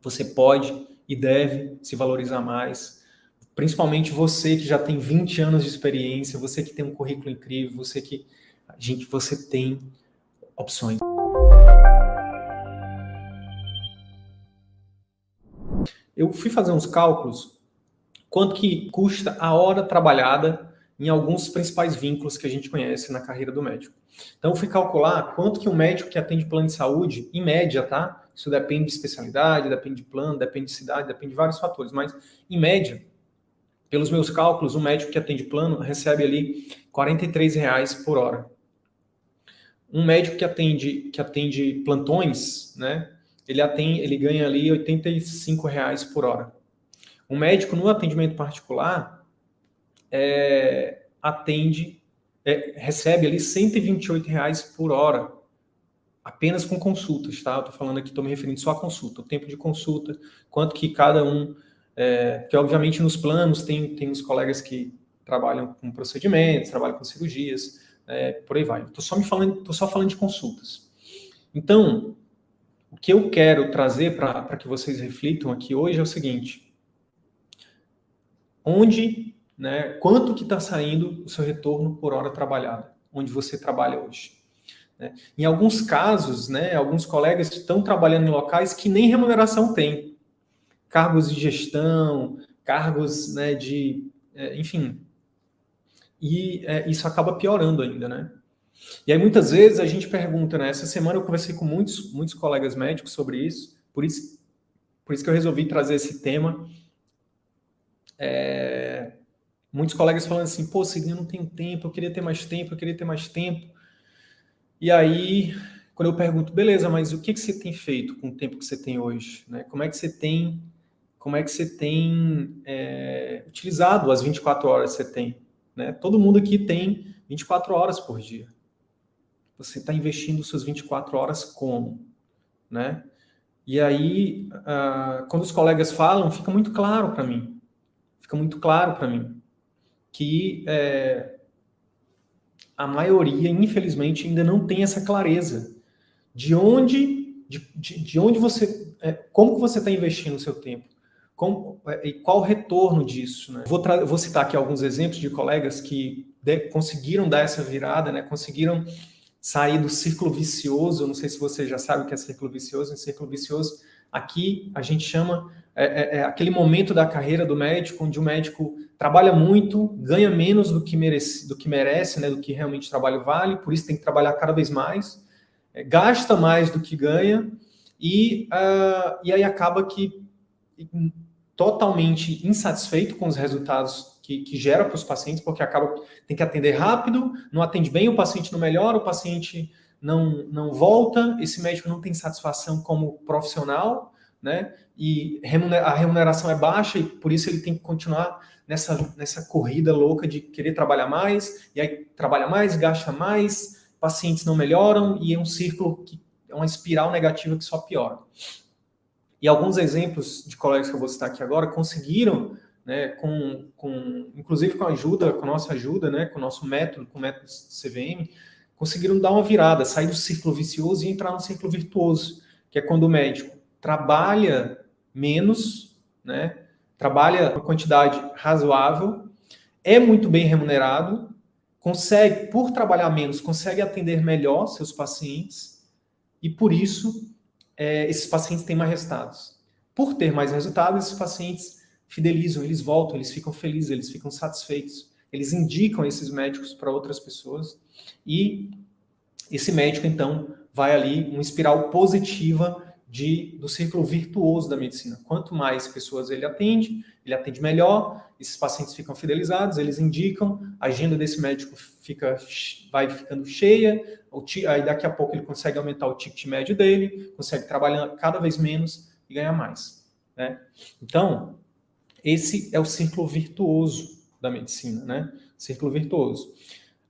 você pode e deve se valorizar mais. Principalmente você que já tem 20 anos de experiência, você que tem um currículo incrível, você que... Gente, você tem opções. Eu fui fazer uns cálculos, quanto que custa a hora trabalhada em alguns principais vínculos que a gente conhece na carreira do médico. Então, eu fui calcular quanto que um médico que atende plano de saúde, em média, tá? Isso depende de especialidade, depende de plano, depende de cidade, depende de vários fatores, mas, em média, pelos meus cálculos, um médico que atende plano recebe ali R$ 43 por hora. Um médico que atende plantões, né? Ele ganha ali R$ 85 por hora. Um médico no atendimento particular recebe ali R$ 128 por hora, apenas com consultas, tá? Eu tô falando aqui, estou me referindo só a consulta, o tempo de consulta, quanto que cada um... que obviamente nos planos tem os colegas que trabalham com procedimentos, trabalham com cirurgias, por aí vai. Tô só falando de consultas. Então, o que eu quero trazer para que vocês reflitam aqui hoje é o seguinte: quanto que está saindo o seu retorno por hora trabalhada, onde você trabalha hoje? Em alguns casos, alguns colegas estão trabalhando em locais que nem remuneração tem. Cargos de gestão, cargos enfim. E isso acaba piorando ainda, né? E aí muitas vezes a gente pergunta, né? Essa semana eu conversei com muitos colegas médicos sobre isso, por isso que eu resolvi trazer esse tema. Muitos colegas falando assim, pô, Sidney, eu não tenho tempo, eu queria ter mais tempo, eu queria ter mais tempo. E aí, quando eu pergunto, beleza, mas o que você tem feito com o tempo que você tem hoje? Né? Como é que você tem utilizado as 24 horas que você tem? Né? Todo mundo aqui tem 24 horas por dia. Você está investindo suas 24 horas como? Né? E aí, quando os colegas falam, fica muito claro para mim. Que a maioria, infelizmente, ainda não tem essa clareza de onde você... como que você está investindo o seu tempo? E qual o retorno disso? Né? Vou citar aqui alguns exemplos de colegas que conseguiram dar essa virada, né? Conseguiram sair do círculo vicioso. Eu não sei se você já sabe o que é círculo vicioso. Em círculo vicioso, aqui a gente chama aquele momento da carreira do médico onde o médico trabalha muito, ganha menos do que merece, né, do que realmente o trabalho vale, por isso tem que trabalhar cada vez mais, gasta mais do que ganha, e aí acaba que totalmente insatisfeito com os resultados que gera para os pacientes, porque tem que atender rápido, não atende bem, o paciente não melhora, o paciente não volta, esse médico não tem satisfação como profissional, né? E a remuneração é baixa e por isso ele tem que continuar nessa corrida louca de querer trabalhar mais, e aí trabalha mais, gasta mais, pacientes não melhoram, e é um círculo, é uma espiral negativa que só piora. E alguns exemplos de colegas que eu vou citar aqui agora conseguiram, né, inclusive com a nossa ajuda, né, com o nosso método, com o método CVM, conseguiram dar uma virada, sair do círculo vicioso e entrar no círculo virtuoso, que é quando o médico trabalha menos, né, trabalha uma quantidade razoável, é muito bem remunerado, por trabalhar menos, consegue atender melhor seus pacientes, e por isso esses pacientes têm mais resultados. Por ter mais resultados, esses pacientes fidelizam, eles voltam, eles ficam felizes, eles ficam satisfeitos. Eles indicam esses médicos para outras pessoas e esse médico, então, vai ali uma espiral positiva do círculo virtuoso da medicina. Quanto mais pessoas ele atende melhor, esses pacientes ficam fidelizados, eles indicam, a agenda desse médico vai ficando cheia, aí daqui a pouco ele consegue aumentar o ticket médio dele, consegue trabalhar cada vez menos e ganhar mais. Né? Então, esse é o círculo virtuoso da medicina, né? Círculo virtuoso.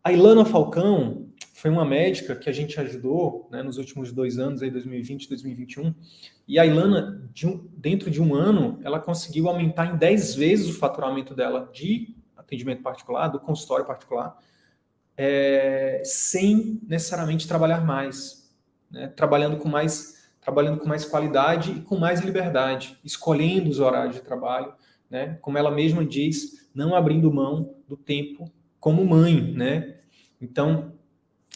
A Ilana Falcão foi uma médica que a gente ajudou, né, nos últimos 2 anos, aí 2020 e 2021, e a Ilana, dentro de um ano, ela conseguiu aumentar em 10 vezes o faturamento dela de atendimento particular, do consultório particular, sem necessariamente trabalhar mais, né, trabalhando trabalhando com mais qualidade e com mais liberdade, escolhendo os horários de trabalho, né? Como ela mesma diz, não abrindo mão do tempo como mãe, né? Então,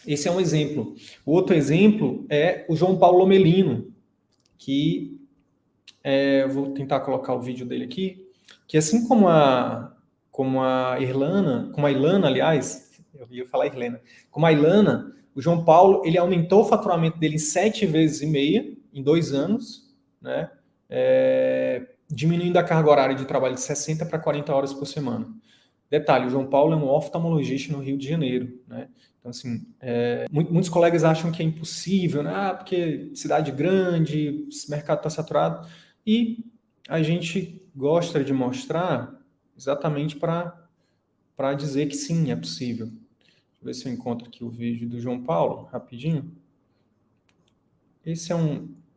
esse é um exemplo. O outro exemplo é o João Paulo Lomelino, que vou tentar colocar o vídeo dele aqui, que assim como a Ilana, aliás, eu ia falar Irlena, como a Ilana, o João Paulo, ele aumentou o faturamento dele em 7,5 vezes em 2 anos, né? Diminuindo a carga horária de trabalho de 60 para 40 horas por semana. Detalhe, o João Paulo é um oftalmologista no Rio de Janeiro, né? Então, assim, muitos colegas acham que é impossível, né? Porque cidade grande, esse mercado está saturado. E a gente gosta de mostrar exatamente para dizer que sim, é possível. Deixa eu ver se eu encontro aqui o vídeo do João Paulo, rapidinho. Esse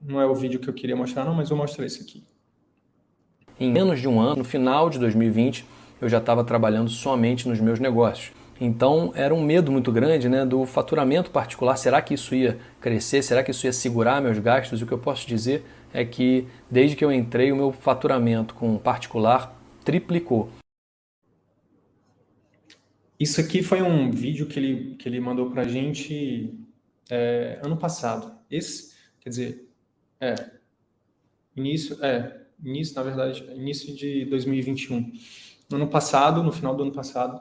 não é o vídeo que eu queria mostrar, não, mas vou mostrar esse aqui. Em menos de um ano, no final de 2020, eu já estava trabalhando somente nos meus negócios. Então era um medo muito grande, né, do faturamento particular. Será que isso ia crescer? Será que isso ia segurar meus gastos? E o que eu posso dizer é que desde que eu entrei, o meu faturamento com particular triplicou. Isso aqui foi um vídeo que ele mandou para a gente ano passado. Quer dizer, início de 2021. No final do ano passado,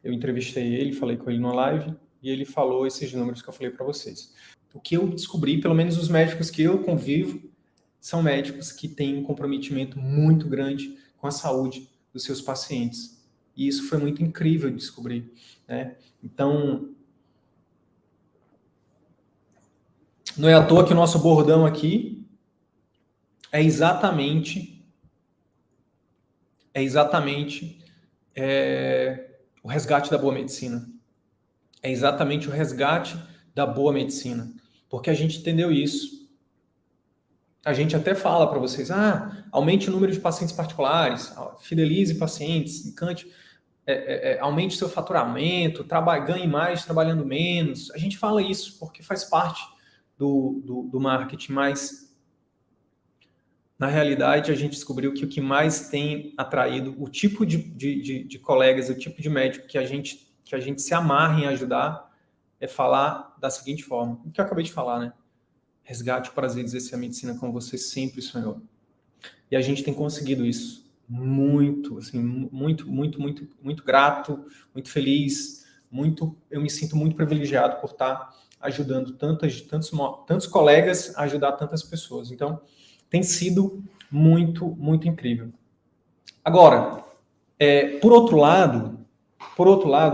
eu entrevistei ele, falei com ele numa live, e ele falou esses números que eu falei para vocês. O que eu descobri, pelo menos os médicos que eu convivo, são médicos que têm um comprometimento muito grande com a saúde dos seus pacientes. E isso foi muito incrível de descobrir, né? Então, não é à toa que o nosso bordão aqui é exatamente o resgate da boa medicina. É exatamente o resgate da boa medicina. Porque a gente entendeu isso. A gente até fala para vocês, aumente o número de pacientes particulares, fidelize pacientes, encante, aumente seu faturamento, ganhe mais trabalhando menos. A gente fala isso porque faz parte do marketing, mas na realidade a gente descobriu que o que mais tem atraído o tipo de colegas, o tipo de médico que a gente se amarra em ajudar é falar da seguinte forma, o que eu acabei de falar, né? Resgate o prazer de exercer a medicina como você sempre sonhou. E a gente tem conseguido isso. Muito, assim, muito grato, muito feliz, eu me sinto muito privilegiado por estar ajudando tantos colegas a ajudar tantas pessoas. Então, tem sido muito incrível. Agora, por outro lado,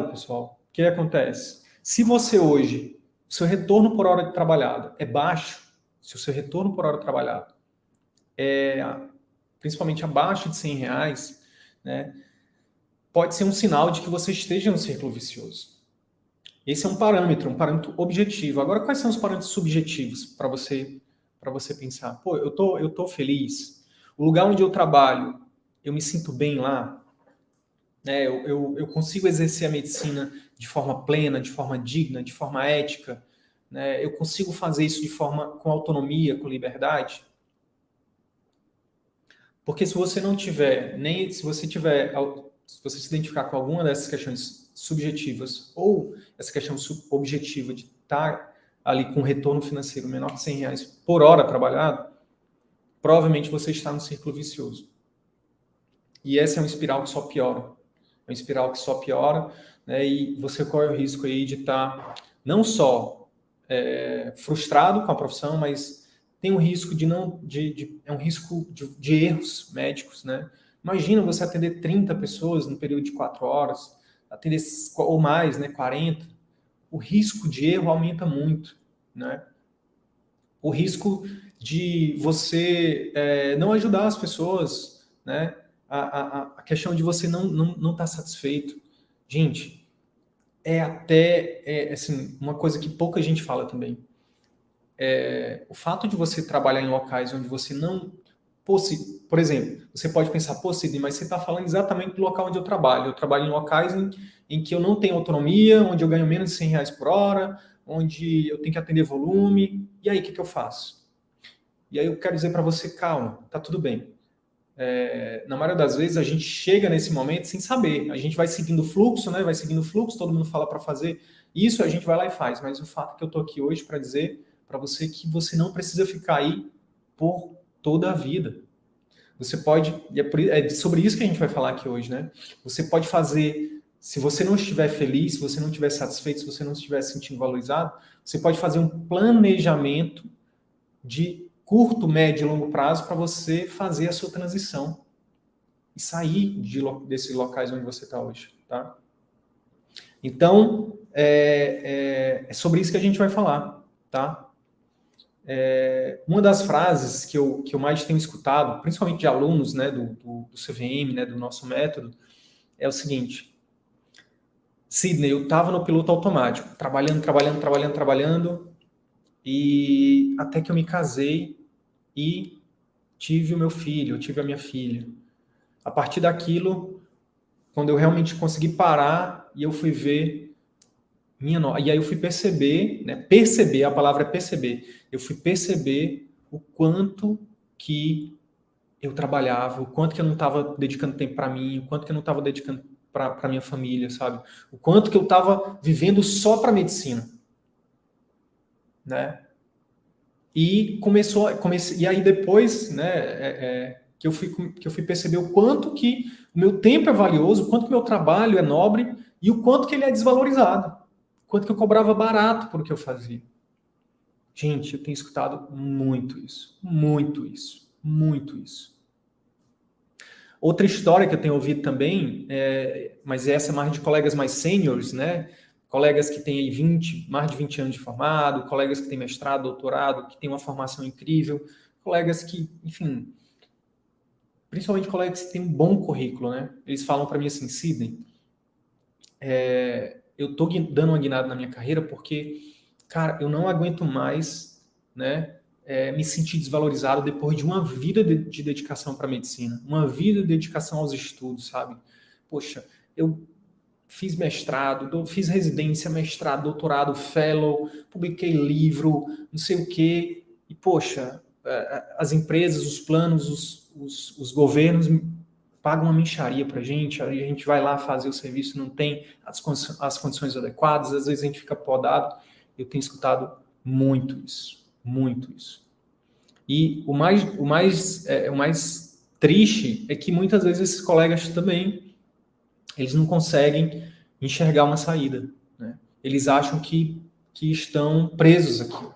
pessoal, o que acontece? Se você hoje, o seu retorno por hora de trabalhado é baixo, se o seu retorno por hora trabalhado é principalmente abaixo de R$100, né, pode ser um sinal de que você esteja no círculo vicioso. Esse é um parâmetro objetivo. Agora, quais são os parâmetros subjetivos para você pensar? Pô, eu tô feliz. O lugar onde eu trabalho, eu me sinto bem lá. Né? Eu consigo exercer a medicina de forma plena, de forma digna, de forma ética. Né? Eu consigo fazer isso com autonomia, com liberdade. Porque se você não tiver, se você se identificar com alguma dessas questões subjetivas ou essa questão objetiva de estar ali com um retorno financeiro menor que R$100 por hora trabalhado, provavelmente você está no círculo vicioso. E essa é uma espiral que só piora. É uma espiral que só piora, né? E você corre o risco aí de estar não só frustrado com a profissão, mas tem um risco é um risco de erros médicos, né? Imagina você atender 30 pessoas no período de 4 horas, atender ou mais, né, 40. O risco de erro aumenta muito, né? O risco de você não ajudar as pessoas, né? A questão de você não estar satisfeito. Gente, assim, uma coisa que pouca gente fala também. O fato de você trabalhar em locais onde você não... Por exemplo, você pode pensar, Sidney, mas você está falando exatamente do local onde eu trabalho. Eu trabalho em locais em que eu não tenho autonomia, onde eu ganho menos de R$100 por hora, onde eu tenho que atender volume. E aí, o que eu faço? E aí eu quero dizer para você, calma, tá tudo bem. Na maioria das vezes a gente chega nesse momento sem saber. A gente vai seguindo o fluxo, né? Vai seguindo o fluxo, todo mundo fala para fazer isso, a gente vai lá e faz. Mas o fato é que eu estou aqui hoje para dizer para você que você não precisa ficar aí por toda a vida. Você pode, e é sobre isso que a gente vai falar aqui hoje, né? Você pode fazer, se você não estiver feliz, se você não estiver satisfeito, se você não estiver se sentindo valorizado, você pode fazer um planejamento de curto, médio e longo prazo para você fazer a sua transição e sair desses locais onde você está hoje, tá? Então, é sobre isso que a gente vai falar, tá? Uma das frases que eu mais tenho escutado, principalmente de alunos, né, do CVM, né, do nosso método, é o seguinte: Sidney, eu estava no piloto automático, trabalhando, e até que eu me casei e tive o meu filho, eu tive a minha filha. A partir daquilo, quando eu realmente consegui parar e eu fui ver e aí eu fui perceber, né? Perceber, a palavra é perceber. Eu fui perceber o quanto que eu trabalhava, o quanto que eu não estava dedicando tempo para mim, o quanto que eu não estava dedicando para minha família, sabe? O quanto que eu estava vivendo só para medicina, né? E e aí depois, né, que eu fui perceber o quanto que o meu tempo é valioso, o quanto que o meu trabalho é nobre e o quanto que ele é desvalorizado, o quanto que eu cobrava barato por o que eu fazia. Gente, eu tenho escutado muito isso, muito isso, muito isso. Outra história que eu tenho ouvido também, mas essa é mais de colegas mais sêniores, né? Colegas que têm aí mais de 20 anos de formado, colegas que têm mestrado, doutorado, que têm uma formação incrível, colegas que, enfim, principalmente colegas que têm um bom currículo, né? Eles falam para mim assim, Sidney, eu tô dando uma guinada na minha carreira porque, cara, eu não aguento mais, né, me sentir desvalorizado depois de uma vida de dedicação para a medicina, uma vida de dedicação aos estudos, sabe? Poxa, eu fiz mestrado, fiz residência, mestrado, doutorado, fellow, publiquei livro, não sei o quê, e poxa, as empresas, os planos, os governos pagam uma mixaria para a gente vai lá fazer o serviço, não tem as condições adequadas, às vezes a gente fica podado. Eu tenho escutado muito isso, muito isso. E o mais triste é que muitas vezes esses colegas também, eles não conseguem enxergar uma saída, né? Eles acham que estão presos aqui.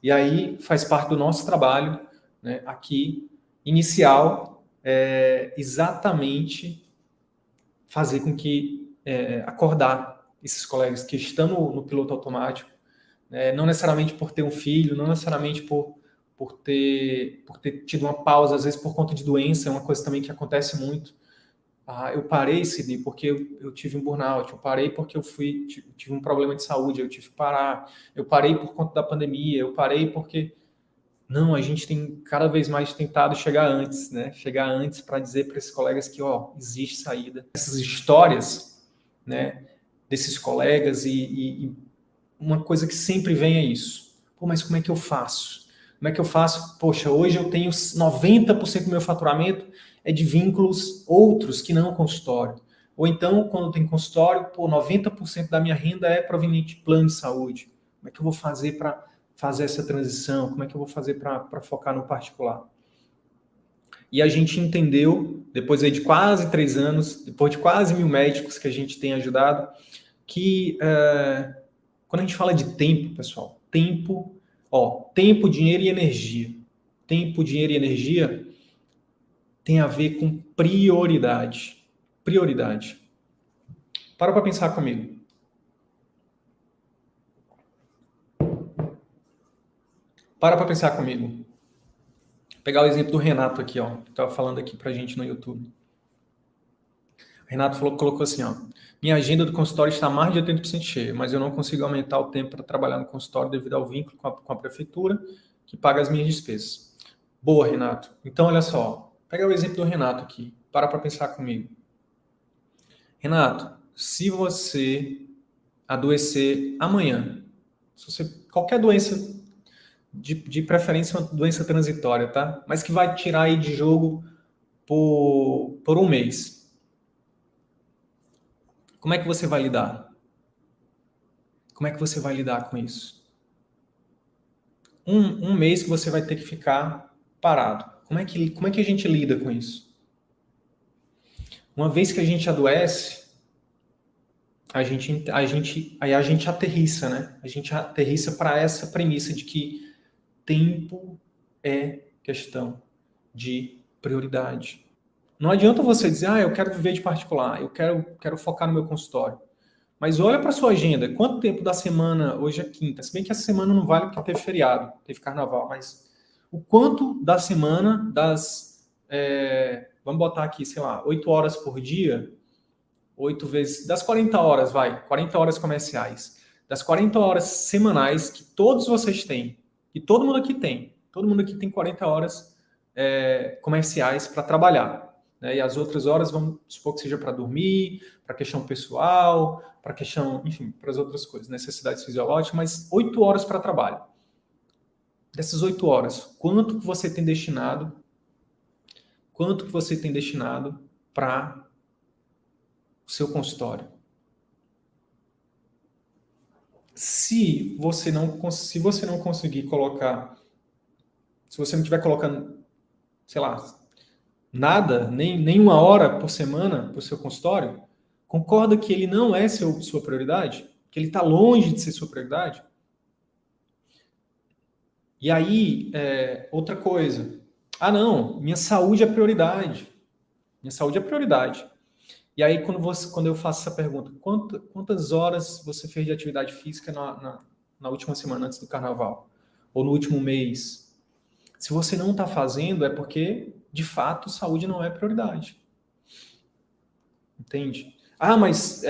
E aí faz parte do nosso trabalho, né, aqui, inicial, exatamente fazer com que acordar esses colegas que estão no piloto automático, não necessariamente por ter um filho, não necessariamente por ter tido uma pausa, às vezes por conta de doença, é uma coisa também que acontece muito. Eu parei, Sidney, porque eu tive um burnout, eu parei porque eu tive um problema de saúde, eu tive que parar, eu parei por conta da pandemia, eu parei porque... Não, a gente tem cada vez mais tentado chegar antes, né? Chegar antes para dizer para esses colegas que, ó, existe saída. Essas histórias, né, desses colegas e uma coisa que sempre vem é isso. Pô, mas como é que eu faço? Como é que eu faço? Poxa, hoje eu tenho 90% do meu faturamento é de vínculos outros que não consultório. Ou então, quando tem consultório, pô, 90% da minha renda é proveniente de plano de saúde. Como é que eu vou fazer para fazer essa transição? Como é que eu vou fazer para focar no particular? E a gente entendeu, depois aí de quase 3 anos, depois de quase 1.000 médicos que a gente tem ajudado, que quando a gente fala de tempo, pessoal, tempo, dinheiro e energia. Tempo, dinheiro e energia tem a ver com prioridade. Prioridade. Para pensar comigo. Para pensar comigo. Vou pegar o exemplo do Renato aqui, ó, que estava falando aqui pra gente no YouTube. O Renato colocou assim, ó, minha agenda do consultório está mais de 80% cheia, mas eu não consigo aumentar o tempo para trabalhar no consultório devido ao vínculo com a prefeitura, que paga as minhas despesas. Boa, Renato. Então, olha só, pega o exemplo do Renato aqui, para pensar comigo. Renato, se você adoecer amanhã, qualquer doença de preferência uma doença transitória, tá? Mas que vai tirar aí de jogo por um mês. Como é que você vai lidar? Como é que você vai lidar com isso? Um mês que você vai ter que ficar parado. Como é que a gente lida com isso? Uma vez que a gente adoece, aí a gente aterrissa, né? A gente aterrissa para essa premissa de que tempo é questão de prioridade. Não adianta você dizer, eu quero viver de particular, eu quero focar no meu consultório. Mas olha para sua agenda, quanto tempo da semana, hoje é quinta, se bem que essa semana não vale porque teve feriado, teve carnaval, mas o quanto da semana, vamos botar aqui, sei lá, 8 horas por dia, 8 vezes, das 40 horas, 40 horas comerciais, das 40 horas semanais que todos vocês têm, e todo mundo aqui tem 40 horas comerciais para trabalhar. Né? E as outras horas, vamos supor que seja para dormir, para questão pessoal, para questão, enfim, para as outras coisas, necessidades fisiológicas, mas 8 horas para trabalho. Dessas 8 horas, quanto que você tem destinado para o seu consultório? Se você não conseguir colocar, se você não estiver colocando, sei lá, nada, nem 1 hora por semana para o seu consultório, concorda que ele não é sua prioridade? Que ele está longe de ser sua prioridade? E aí, outra coisa. Não, minha saúde é prioridade. Minha saúde é prioridade. E aí, quando eu faço essa pergunta, quantas horas você fez de atividade física na última semana antes do carnaval? Ou no último mês? Se você não está fazendo, é porque, de fato, saúde não é prioridade. Entende? Mas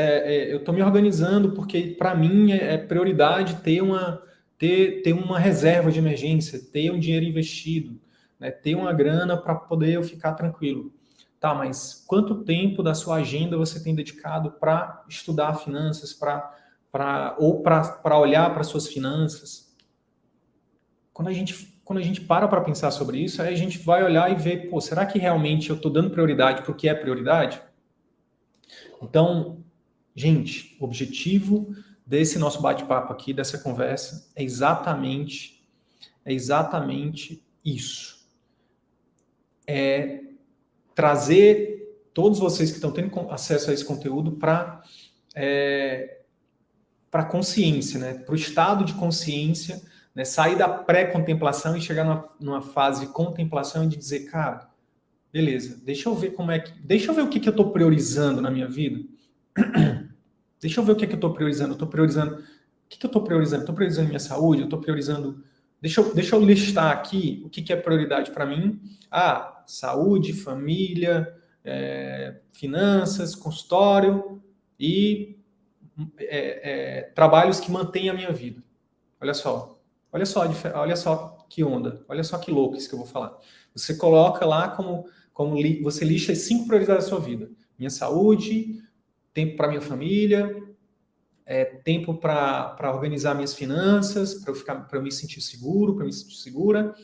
eu estou me organizando porque, para mim, é prioridade ter uma reserva de emergência, ter um dinheiro investido, né, ter uma grana para poder eu ficar tranquilo. Tá, mas quanto tempo da sua agenda você tem dedicado para estudar finanças, para olhar para suas finanças? Quando a gente para pensar sobre isso, aí a gente vai olhar e ver, será que realmente eu estou dando prioridade para o que é prioridade? Então, gente, o objetivo desse nosso bate-papo aqui, dessa conversa, é exatamente isso. É trazer todos vocês que estão tendo acesso a esse conteúdo para consciência, né? Para o estado de consciência, né? Sair da pré-contemplação e chegar numa fase de contemplação e de dizer, cara, beleza, deixa eu ver o que eu estou priorizando na minha vida. Deixa eu ver o que eu estou priorizando. O que eu estou priorizando? Estou priorizando minha saúde? Eu estou priorizando... Deixa eu listar aqui o que é prioridade para mim. Saúde, família, finanças, consultório e trabalhos que mantêm a minha vida. Olha só que onda, olha só que louco isso que eu vou falar. Você coloca lá você lista as 5 prioridades da sua vida. Minha saúde, tempo para minha família, tempo para organizar minhas finanças, para eu me sentir seguro, para me sentir segura,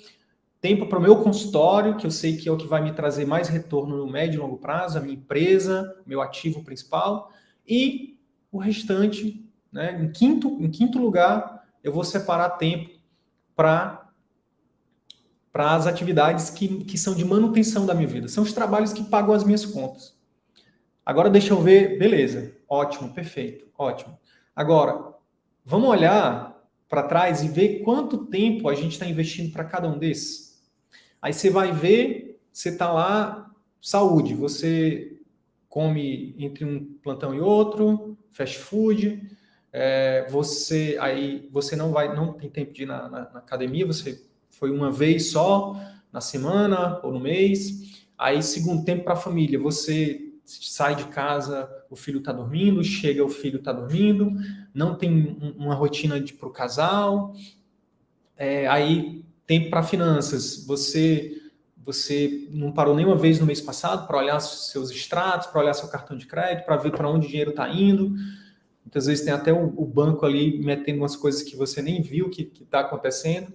tempo para o meu consultório, que eu sei que é o que vai me trazer mais retorno no médio e longo prazo, a minha empresa, meu ativo principal, e o restante, né, em quinto lugar, eu vou separar tempo para as atividades que são de manutenção da minha vida. São os trabalhos que pagam as minhas contas. Agora deixa eu ver, beleza, ótimo, perfeito, ótimo. Agora, vamos olhar para trás e ver quanto tempo a gente está investindo para cada um desses. Aí você vai ver, você está lá, saúde, você come entre um plantão e outro, fast food, você não tem tempo de ir na academia, você foi uma vez só na semana ou no mês. Aí, segundo tempo para a família, você sai de casa, o filho está dormindo, chega, o filho está dormindo, não tem uma rotina para o casal. Aí, tempo para finanças, você não parou nenhuma vez no mês passado para olhar seus extratos, para olhar seu cartão de crédito, para ver para onde o dinheiro está indo. Muitas vezes tem até o banco ali metendo umas coisas que você nem viu que está acontecendo.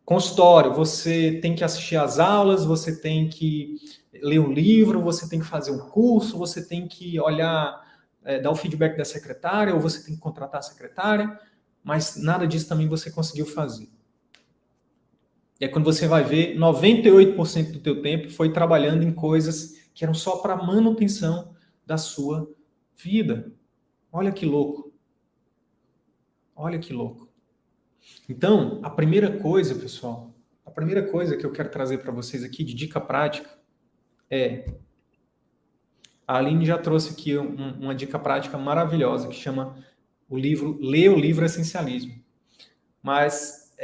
Consultório, você tem que assistir às aulas, você tem que ler um livro, você tem que fazer um curso, você tem que olhar, dar o feedback da secretária, ou você tem que contratar a secretária, mas nada disso também você conseguiu fazer. E aí quando você vai ver, 98% do teu tempo foi trabalhando em coisas que eram só para manutenção da sua vida. Olha que louco. Olha que louco. Então, a primeira coisa, pessoal, a primeira coisa que eu quero trazer para vocês aqui de dica prática é... A Aline já trouxe aqui uma dica prática maravilhosa que chama Ler o Livro Essencialismo. Mas,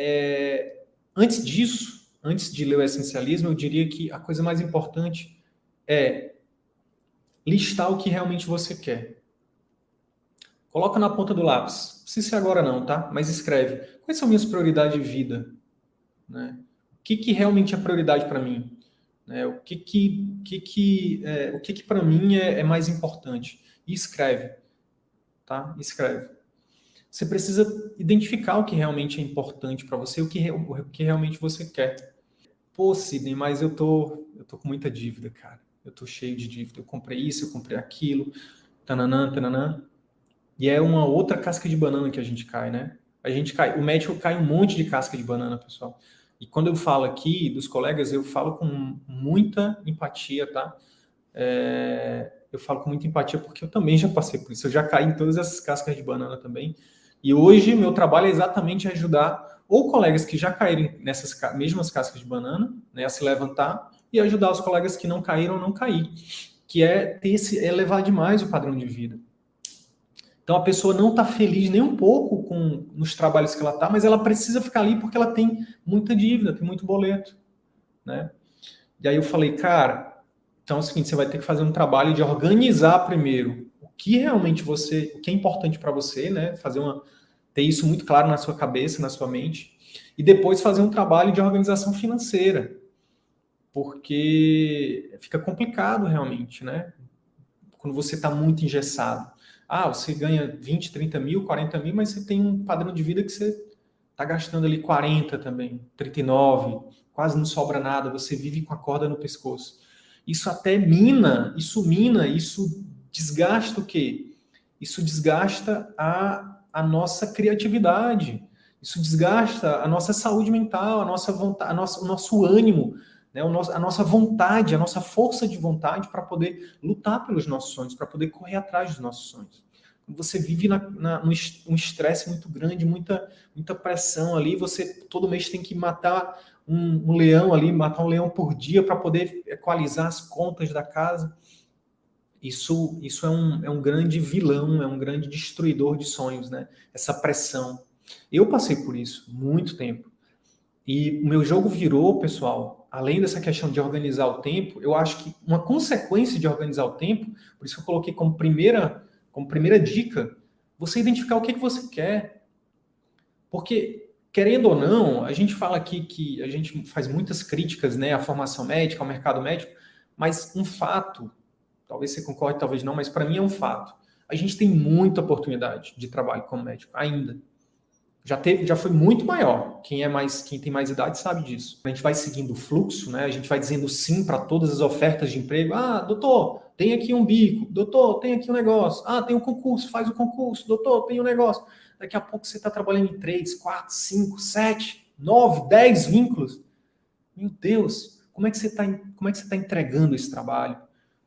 antes disso, antes de ler o Essencialismo, eu diria que a coisa mais importante é listar o que realmente você quer. Coloca na ponta do lápis. Não precisa ser agora não, tá? Mas escreve. Quais são minhas prioridades de vida? Né? O que realmente é prioridade para mim? O que para mim é mais importante? E escreve. Tá? Escreve. Você precisa identificar o que realmente é importante para você, o que realmente você quer. Pô, Sidney, mas eu tô com muita dívida, cara. Eu tô cheio de dívida. Eu comprei isso, eu comprei aquilo, tananã, tananã. E é uma outra casca de banana que a gente cai, né? O médico cai um monte de casca de banana, pessoal. E quando eu falo aqui dos colegas, eu falo com muita empatia, tá? Eu falo com muita empatia porque eu também já passei por isso. Eu já caí em todas essas cascas de banana também. E hoje meu trabalho é exatamente ajudar ou colegas que já caíram nessas mesmas cascas de banana, né, a se levantar, e ajudar os colegas que não caíram a não cair, que é elevar demais o padrão de vida. Então a pessoa não está feliz nem um pouco nos trabalhos que ela está, mas ela precisa ficar ali porque ela tem muita dívida, tem muito boleto, né? E aí eu falei, cara, então é o seguinte, você vai ter que fazer um trabalho de organizar primeiro o que é importante para você, né? Ter isso muito claro na sua cabeça, na sua mente, e depois fazer um trabalho de organização financeira, porque fica complicado realmente, né? Quando você está muito engessado. Você ganha 20, 30 mil, 40 mil, mas você tem um padrão de vida que você está gastando ali 40 também, 39, quase não sobra nada, você vive com a corda no pescoço. Isso desgasta o quê? Isso desgasta a nossa criatividade, isso desgasta a nossa saúde mental, a nossa vontade, o nosso ânimo, né? A nossa vontade, a nossa força de vontade para poder lutar pelos nossos sonhos, para poder correr atrás dos nossos sonhos. Você vive um estresse muito grande, muita pressão ali, você todo mês tem que matar um leão ali, matar um leão por dia para poder equalizar as contas da casa. Isso é um grande vilão, é um grande destruidor de sonhos, né? Essa pressão. Eu passei por isso muito tempo. E o meu jogo virou, pessoal, além dessa questão de organizar o tempo, eu acho que uma consequência de organizar o tempo, por isso que eu coloquei como primeira dica, você identificar o que você quer. Porque, querendo ou não, a gente fala aqui que a gente faz muitas críticas, né, à formação médica, ao mercado médico, mas um fato, talvez você concorde, talvez não, mas para mim é um fato. A gente tem muita oportunidade de trabalho como médico, ainda. Já foi muito maior. Quem tem mais idade sabe disso. A gente vai seguindo o fluxo, né? A gente vai dizendo sim para todas as ofertas de emprego. Doutor, tem aqui um bico. Doutor, tem aqui um negócio. Tem um concurso, faz o concurso. Doutor, tem um negócio. Daqui a pouco você está trabalhando em 3, 4, 5, 7, 9, 10 vínculos. Meu Deus, como é que você está entregando esse trabalho?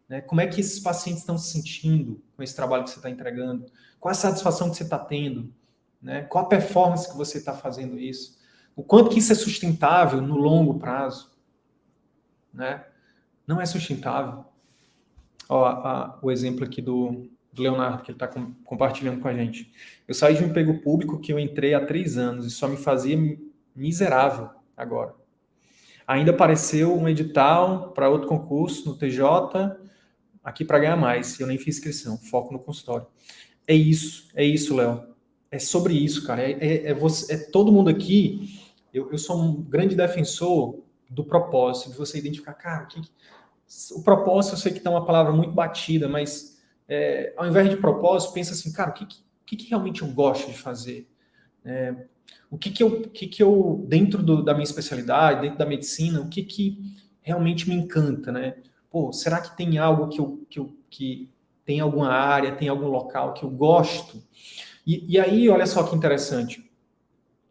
Né? Como é que esses pacientes estão se sentindo com esse trabalho que você está entregando? Qual a satisfação que você está tendo? Né? Qual a performance que você está fazendo isso? O quanto que isso é sustentável no longo prazo? Né? Não é sustentável. O exemplo aqui do Leonardo, que ele está compartilhando com a gente. Eu saí de um emprego público que eu entrei há 3 anos e só me fazia miserável agora. Ainda apareceu um edital para outro concurso no TJ, aqui para ganhar mais. Eu nem fiz inscrição, foco no consultório. É isso, Léo. É sobre isso, cara. Todo mundo aqui. Eu sou um grande defensor do propósito, de você identificar, cara, o propósito, eu sei que tá uma palavra muito batida, mas ao invés de propósito, pensa assim, cara, o que realmente eu gosto de fazer? O que eu dentro da minha especialidade, dentro da medicina, o que realmente me encanta, né? Pô, será que tem algo que tem alguma área, tem algum local que eu gosto? E aí, olha só que interessante.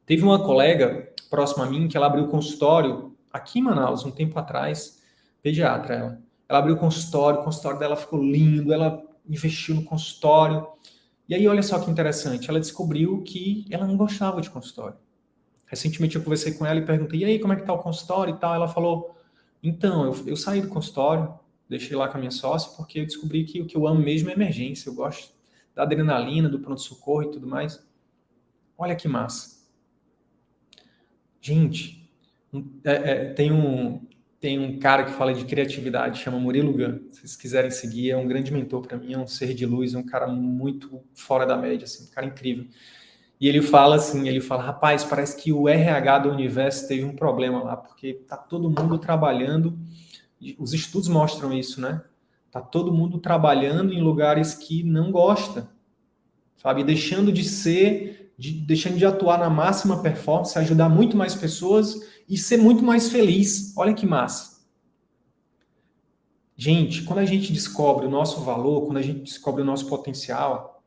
Teve uma colega próxima a mim que ela abriu consultório aqui em Manaus, um tempo atrás, pediatra ela. Ela abriu o consultório dela ficou lindo, ela investiu no consultório. E aí, olha só que interessante, ela descobriu que ela não gostava de consultório. Recentemente eu conversei com ela e perguntei, e aí, como é que tá o consultório e tal? Ela falou, então, eu saí do consultório, deixei lá com a minha sócia, porque eu descobri que o que eu amo mesmo é emergência, eu gosto da adrenalina, do pronto-socorro e tudo mais. Olha que massa. Gente, tem um cara que fala de criatividade, chama Murilo Gun. Se vocês quiserem seguir, é um grande mentor para mim, é um ser de luz, é um cara muito fora da média, assim, um cara incrível. E ele fala assim, rapaz, parece que o RH do universo teve um problema lá, porque tá todo mundo trabalhando, os estudos mostram isso, né? Tá todo mundo trabalhando em lugares que não gosta, sabe? Deixando de atuar na máxima performance, ajudar muito mais pessoas e ser muito mais feliz. Olha que massa. Gente, quando a gente descobre o nosso valor, quando a gente descobre o nosso potencial,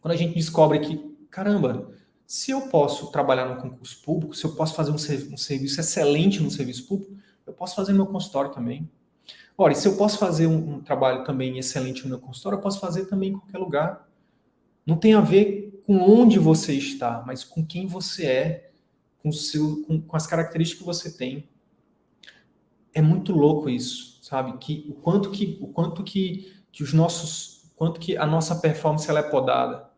quando a gente descobre que, caramba, se eu posso trabalhar no concurso público, se eu posso fazer um serviço excelente no serviço público, eu posso fazer no meu consultório também. Ora, e se eu posso fazer um trabalho também excelente no meu consultório, eu posso fazer também em qualquer lugar. Não tem a ver com onde você está, mas com quem você é, com as características que você tem. É muito louco isso, sabe? O quanto que a nossa performance ela é podada.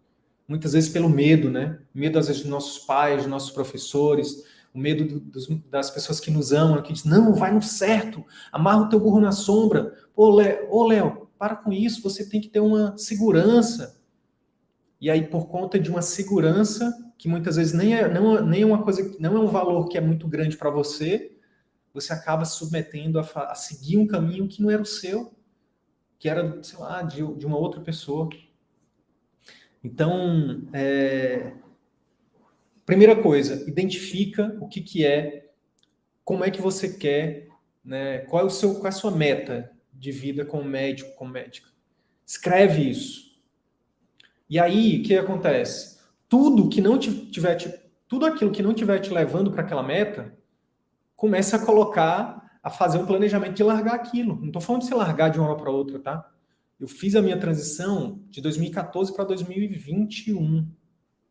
Muitas vezes pelo medo, né? Medo às vezes dos nossos pais, dos nossos professores, o medo das pessoas que nos amam, que dizem, não, vai no certo, amarra o teu burro na sombra. Ô, Léo, para com isso, você tem que ter uma segurança. E aí, por conta de uma segurança, que muitas vezes nem é uma coisa, não é um valor que é muito grande para você, você acaba se submetendo a seguir um caminho que não era o seu, que era, sei lá, de uma outra pessoa. Então, primeira coisa, identifica o que é, como é que você quer, né? Qual é a sua meta de vida como médico, como médica. Escreve isso. E aí, o que acontece? Tudo aquilo que não tiver te levando para aquela meta, começa a fazer um planejamento de largar aquilo. Não estou falando de você largar de uma hora para outra, tá? Eu fiz a minha transição de 2014 para 2021,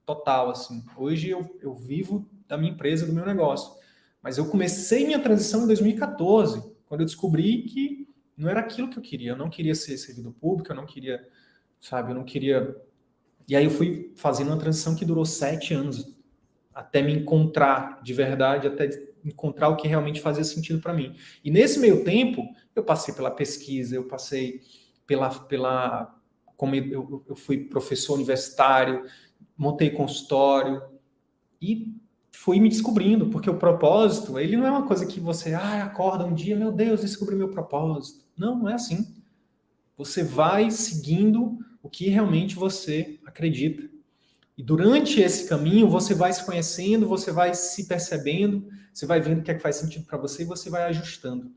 total, assim. Hoje eu vivo da minha empresa, do meu negócio. Mas eu comecei minha transição em 2014, quando eu descobri que não era aquilo que eu queria. Eu não queria ser servidor público, eu não queria, sabe, eu não queria... E aí eu fui fazendo uma transição que durou 7 anos, até me encontrar de verdade, até encontrar o que realmente fazia sentido para mim. E nesse meio tempo, eu passei pela pesquisa, eu passei como eu fui professor universitário, montei consultório e fui me descobrindo, porque o propósito, ele não é uma coisa que você acorda um dia, meu Deus, descobri meu propósito. Não é assim. Você vai seguindo o que realmente você acredita. E durante esse caminho, você vai se conhecendo, você vai se percebendo, você vai vendo o que é que faz sentido para você e você vai ajustando.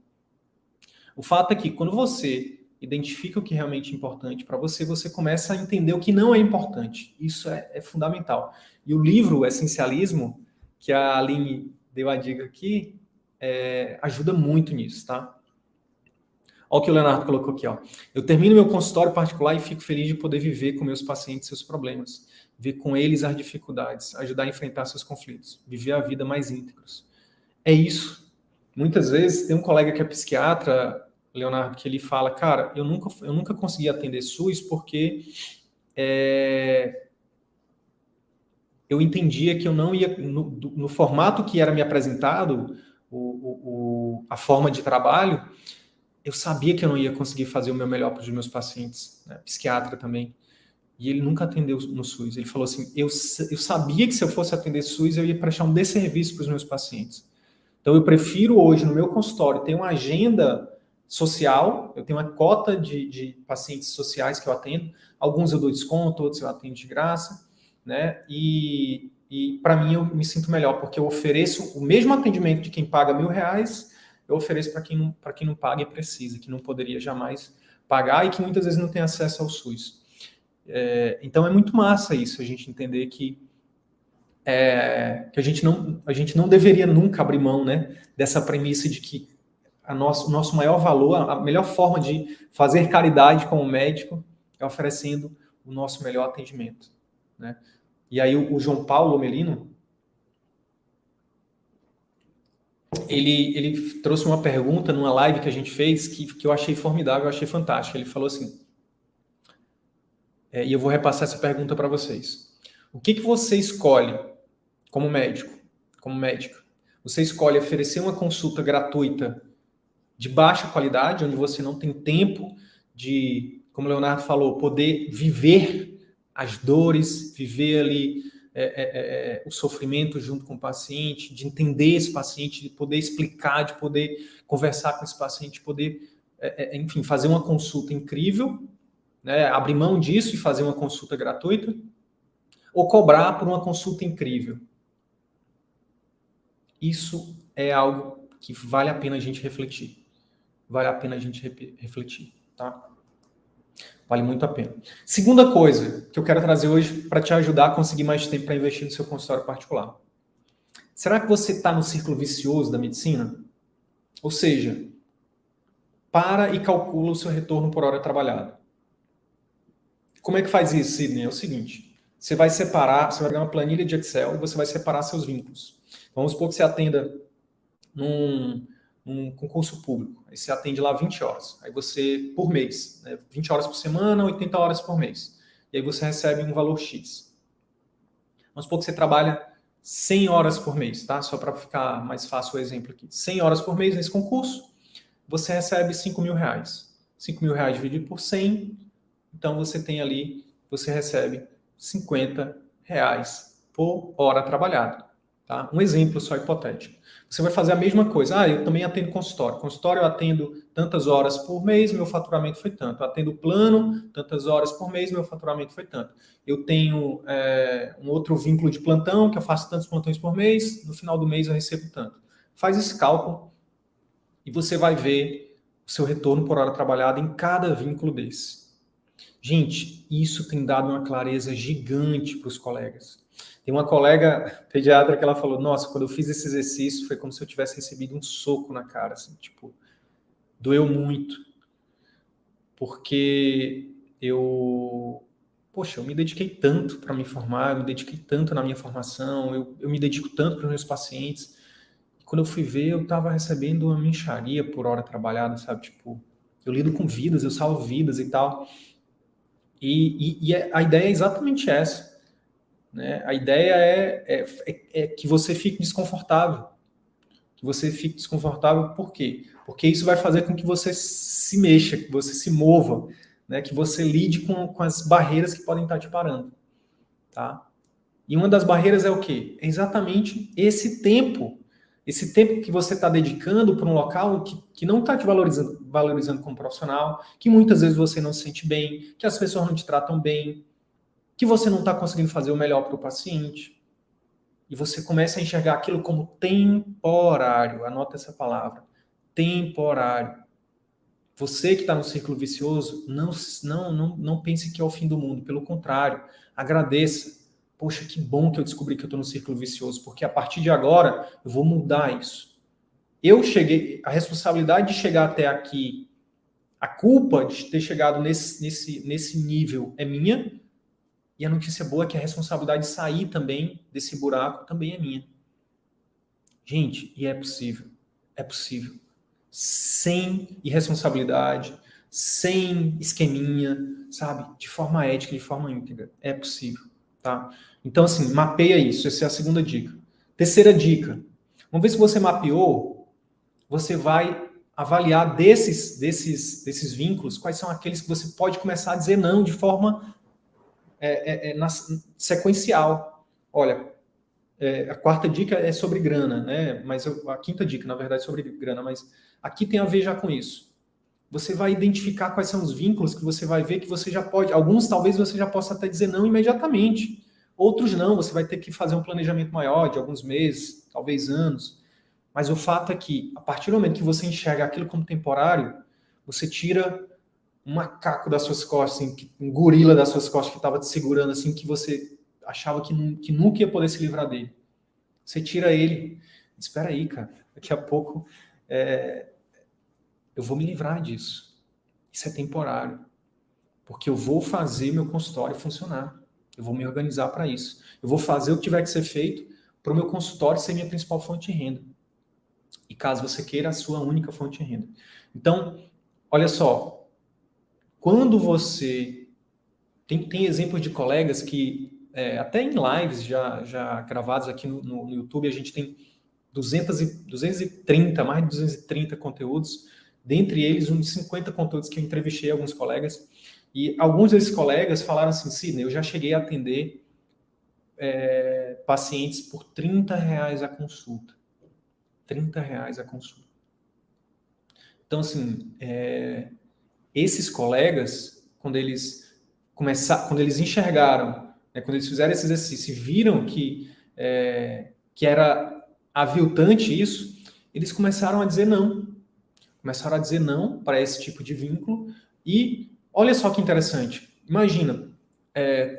O fato é que quando você identifica o que é realmente importante para você, você começa a entender o que não é importante. Isso é fundamental. E o livro Essencialismo, que a Aline deu a dica aqui, ajuda muito nisso, tá? Olha o que o Leonardo colocou aqui, ó. Eu termino meu consultório particular e fico feliz de poder viver com meus pacientes seus problemas, ver com eles as dificuldades, ajudar a enfrentar seus conflitos, viver a vida mais íntegros. É isso. Muitas vezes tem um colega que é psiquiatra, Leonardo, que ele fala, cara, eu nunca consegui atender SUS porque eu entendia que eu não ia, no formato que era me apresentado, a forma de trabalho, eu sabia que eu não ia conseguir fazer o meu melhor para os meus pacientes, né? Psiquiatra também. E ele nunca atendeu no SUS. Ele falou assim, eu sabia que se eu fosse atender SUS, eu ia prestar um desserviço para os meus pacientes. Então, eu prefiro hoje, no meu consultório, ter uma agenda social, eu tenho uma cota de pacientes sociais que eu atendo, alguns eu dou desconto, outros eu atendo de graça, né? E para mim eu me sinto melhor, porque eu ofereço o mesmo atendimento de quem paga R$1.000, eu ofereço para quem não paga e precisa, que não poderia jamais pagar e que muitas vezes não tem acesso ao SUS. Então é muito massa isso, a gente entender que a gente não deveria nunca abrir mão, né, dessa premissa de que o nosso maior valor, a melhor forma de fazer caridade como médico é oferecendo o nosso melhor atendimento, né? E aí o João Paulo Melino, ele trouxe uma pergunta numa live que a gente fez que eu achei formidável, eu achei fantástica. Ele falou assim, e eu vou repassar essa pergunta para vocês. O que você escolhe como médico, como médica? Você escolhe oferecer uma consulta gratuita de baixa qualidade, onde você não tem tempo de, como o Leonardo falou, poder viver as dores, viver ali o sofrimento junto com o paciente, de entender esse paciente, de poder explicar, de poder conversar com esse paciente, de poder, enfim, fazer uma consulta incrível, né, abrir mão disso e fazer uma consulta gratuita, ou cobrar por uma consulta incrível. Isso é algo que vale a pena a gente refletir. Vale a pena a gente refletir, tá? Vale muito a pena. Segunda coisa que eu quero trazer hoje para te ajudar a conseguir mais tempo para investir no seu consultório particular. Será que você está no círculo vicioso da medicina? Ou seja, para e calcula o seu retorno por hora trabalhada. Como é que faz isso, Sidney? É o seguinte, você vai pegar uma planilha de Excel e você vai separar seus vínculos. Vamos supor que você atenda num concurso público. Aí você atende lá 20 horas. Aí você, por mês, né, 20 horas por semana, 80 horas por mês. E aí você recebe um valor X. Vamos supor que você trabalha 100 horas por mês, tá? Só para ficar mais fácil o exemplo aqui. 100 horas por mês nesse concurso, você recebe R$5.000. R$5.000 dividido por 100, então você tem ali, você recebe R$50 por hora trabalhada. Tá? Um exemplo só hipotético. Você vai fazer a mesma coisa. Eu também atendo consultório. Consultório eu atendo tantas horas por mês, meu faturamento foi tanto. Eu atendo plano, tantas horas por mês, meu faturamento foi tanto. Eu tenho um outro vínculo de plantão, que eu faço tantos plantões por mês, no final do mês eu recebo tanto. Faz esse cálculo e você vai ver o seu retorno por hora trabalhada em cada vínculo desse. Gente, isso tem dado uma clareza gigante para os colegas. Tem uma colega pediatra que ela falou, nossa, quando eu fiz esse exercício foi como se eu tivesse recebido um soco na cara, assim, tipo, doeu muito. Porque eu me dediquei tanto para me formar, eu me dediquei tanto na minha formação, eu me dedico tanto para os meus pacientes. E quando eu fui ver, eu estava recebendo uma mixaria por hora trabalhada, sabe? Tipo, eu lido com vidas, eu salvo vidas e tal. E a ideia é exatamente essa. Né? A ideia é que você fique desconfortável. Que você fique desconfortável por quê? Porque isso vai fazer com que você se mexa, que você se mova, né? Que você lide com as barreiras que podem estar te parando. Tá? E uma das barreiras é o quê? É exatamente esse tempo que você está dedicando para um local que não está te valorizando como profissional, que muitas vezes você não se sente bem, que as pessoas não te tratam bem, que você não está conseguindo fazer o melhor para o paciente, e você começa a enxergar aquilo como temporário. Anota essa palavra, temporário. Você que está no círculo vicioso, não pense que é o fim do mundo. Pelo contrário, agradeça. Poxa, que bom que eu descobri que eu estou no círculo vicioso, porque a partir de agora eu vou mudar isso. A responsabilidade de chegar até aqui, a culpa de ter chegado nesse nível é minha, e a notícia boa é que a responsabilidade de sair também desse buraco também é minha. Gente, e é possível. É possível. Sem irresponsabilidade, sem esqueminha, sabe? De forma ética, de forma íntegra. É possível, tá? Então, assim, mapeia isso. Essa é a segunda dica. Terceira dica. Uma vez que você mapeou, você vai avaliar desses vínculos, quais são aqueles que você pode começar a dizer não de forma sequencial. Olha, a quarta dica é sobre grana, né? Mas a quinta dica, na verdade, é sobre grana, mas aqui tem a ver já com isso. Você vai identificar quais são os vínculos que você vai ver que você já pode, alguns talvez você já possa até dizer não imediatamente, Outros não, você vai ter que fazer um planejamento maior, de alguns meses, talvez anos. Mas o fato é que, a partir do momento que você enxerga aquilo como temporário, você tira um macaco das suas costas, assim, um gorila das suas costas que estava te segurando, assim, que você achava que nunca ia poder se livrar dele. Você tira ele. Espera aí, cara. Daqui a pouco eu vou me livrar disso. Isso é temporário. Porque eu vou fazer meu consultório funcionar. Eu vou me organizar para isso. Eu vou fazer o que tiver que ser feito para o meu consultório ser minha principal fonte de renda. E caso você queira, a sua única fonte de renda. Então, olha só. Quando você... Tem exemplos de colegas que, até em lives já gravados aqui no YouTube, a gente tem 230, mais de 230 conteúdos, dentre eles uns 50 conteúdos que eu entrevistei alguns colegas, e alguns desses colegas falaram assim, Sidney, eu já cheguei a atender pacientes por R$ 30 a consulta. R$ 30 a consulta. Então, assim, esses colegas, quando eles enxergaram, quando eles fizeram esse exercício e viram que era aviltante isso, eles começaram a dizer não. Começaram a dizer não para esse tipo de vínculo. E olha só que interessante. Imagina,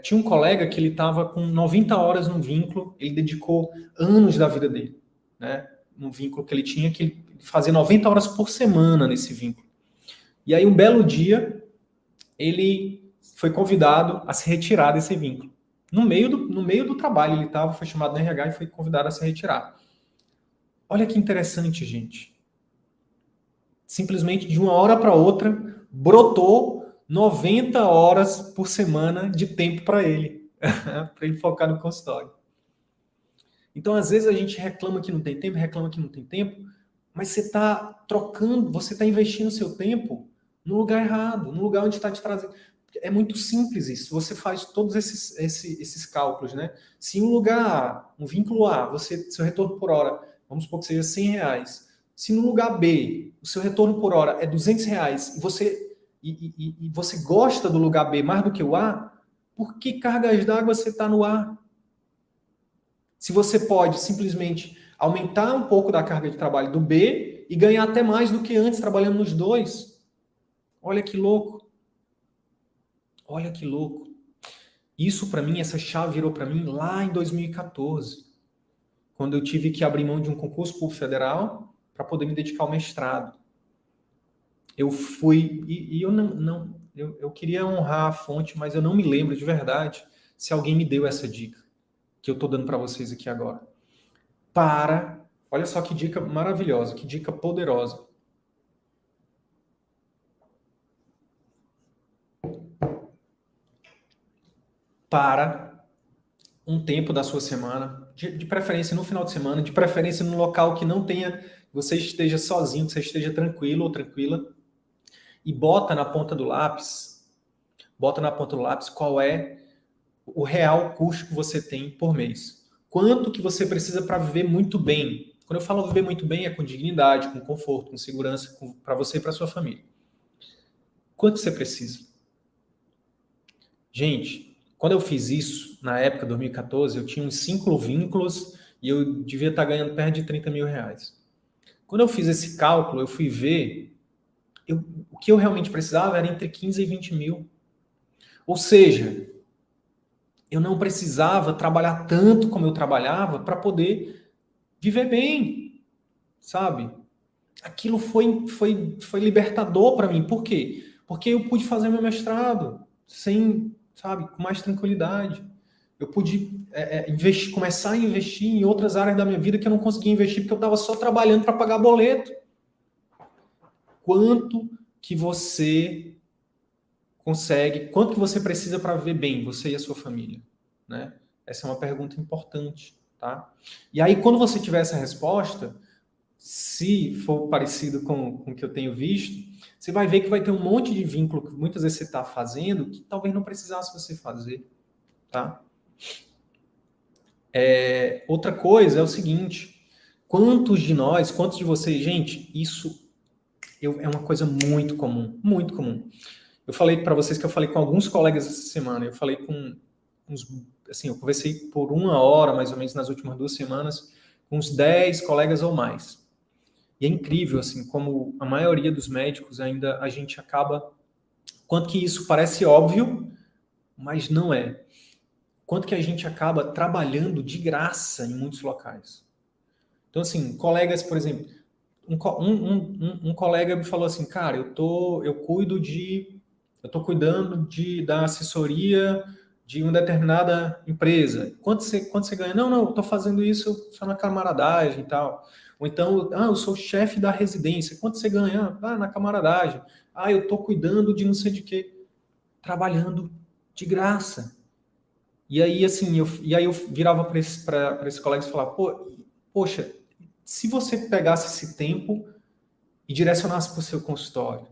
tinha um colega que ele estava com 90 horas no vínculo, ele dedicou anos da vida dele, né? No vínculo que ele tinha, que ele fazia 90 horas por semana nesse vínculo. E aí, um belo dia, ele foi convidado a se retirar desse vínculo. No meio do trabalho ele estava, foi chamado no RH e foi convidado a se retirar. Olha que interessante, gente. Simplesmente de uma hora para outra, brotou 90 horas por semana de tempo para ele, para ele focar no consultório. Então, às vezes a gente reclama que não tem tempo, mas você está trocando, você está investindo seu tempo no lugar errado, no lugar onde está te trazendo. É muito simples isso. Você faz todos esses cálculos, né? Se em um lugar A, um vínculo A, seu retorno por hora, vamos supor que seja R$ 100. Se no lugar B, o seu retorno por hora é R$ 200 e você gosta do lugar B mais do que o A, por que cargas d'água você está no A? Se você pode simplesmente aumentar um pouco da carga de trabalho do B e ganhar até mais do que antes trabalhando nos dois. Olha que louco. Olha que louco. Isso para mim, essa chave virou para mim lá em 2014, quando eu tive que abrir mão de um concurso público federal para poder me dedicar ao mestrado. Eu fui e eu queria honrar a fonte, mas eu não me lembro de verdade se alguém me deu essa dica que eu estou dando para vocês aqui agora. Olha só que dica maravilhosa, que dica poderosa. Para um tempo da sua semana, de preferência no final de semana, de preferência num local que não tenha, você esteja sozinho, que você esteja tranquilo ou tranquila, e bota na ponta do lápis qual é o real custo que você tem por mês. Quanto que você precisa para viver muito bem? Quando eu falo viver muito bem, é com dignidade, com conforto, com segurança, para você e para sua família. Quanto você precisa? Gente, quando eu fiz isso, na época, 2014, eu tinha uns 5 vínculos e eu devia estar ganhando perto de R$ 30 mil. Quando eu fiz esse cálculo, eu fui ver, o que eu realmente precisava era entre 15 e 20 mil. Ou seja, eu não precisava trabalhar tanto como eu trabalhava para poder viver bem, sabe? Aquilo foi libertador para mim. Por quê? Porque eu pude fazer meu mestrado sem, sabe, com mais tranquilidade. Eu pude começar a investir em outras áreas da minha vida que eu não conseguia investir porque eu estava só trabalhando para pagar boleto. Quanto que você consegue, quanto que você precisa para viver bem, você e a sua família, né? Essa é uma pergunta importante, tá? E aí, quando você tiver essa resposta, se for parecido com o que eu tenho visto, você vai ver que vai ter um monte de vínculo que muitas vezes você está fazendo que talvez não precisasse você fazer, tá? Outra coisa é o seguinte, quantos de vocês, gente, isso é uma coisa muito comum, muito comum. Eu falei para vocês que eu falei com alguns colegas essa semana, eu falei com assim, eu conversei por 1 hora, mais ou menos, nas últimas 2 semanas, com uns 10 colegas ou mais. E é incrível, assim, como a maioria dos médicos ainda a gente acaba... Quanto que isso parece óbvio, mas não é. Quanto que a gente acaba trabalhando de graça em muitos locais. Então, assim, colegas, por exemplo, um colega me falou assim, cara, eu tô cuidando da assessoria de uma determinada empresa. Quanto você ganha? Não, eu tô fazendo isso só na camaradagem e tal. Ou então, eu sou chefe da residência. Quanto você ganha? Na camaradagem. Eu tô cuidando de não sei de quê. Trabalhando de graça. E aí, assim, eu virava para esse colega e falava, poxa, se você pegasse esse tempo e direcionasse para o seu consultório,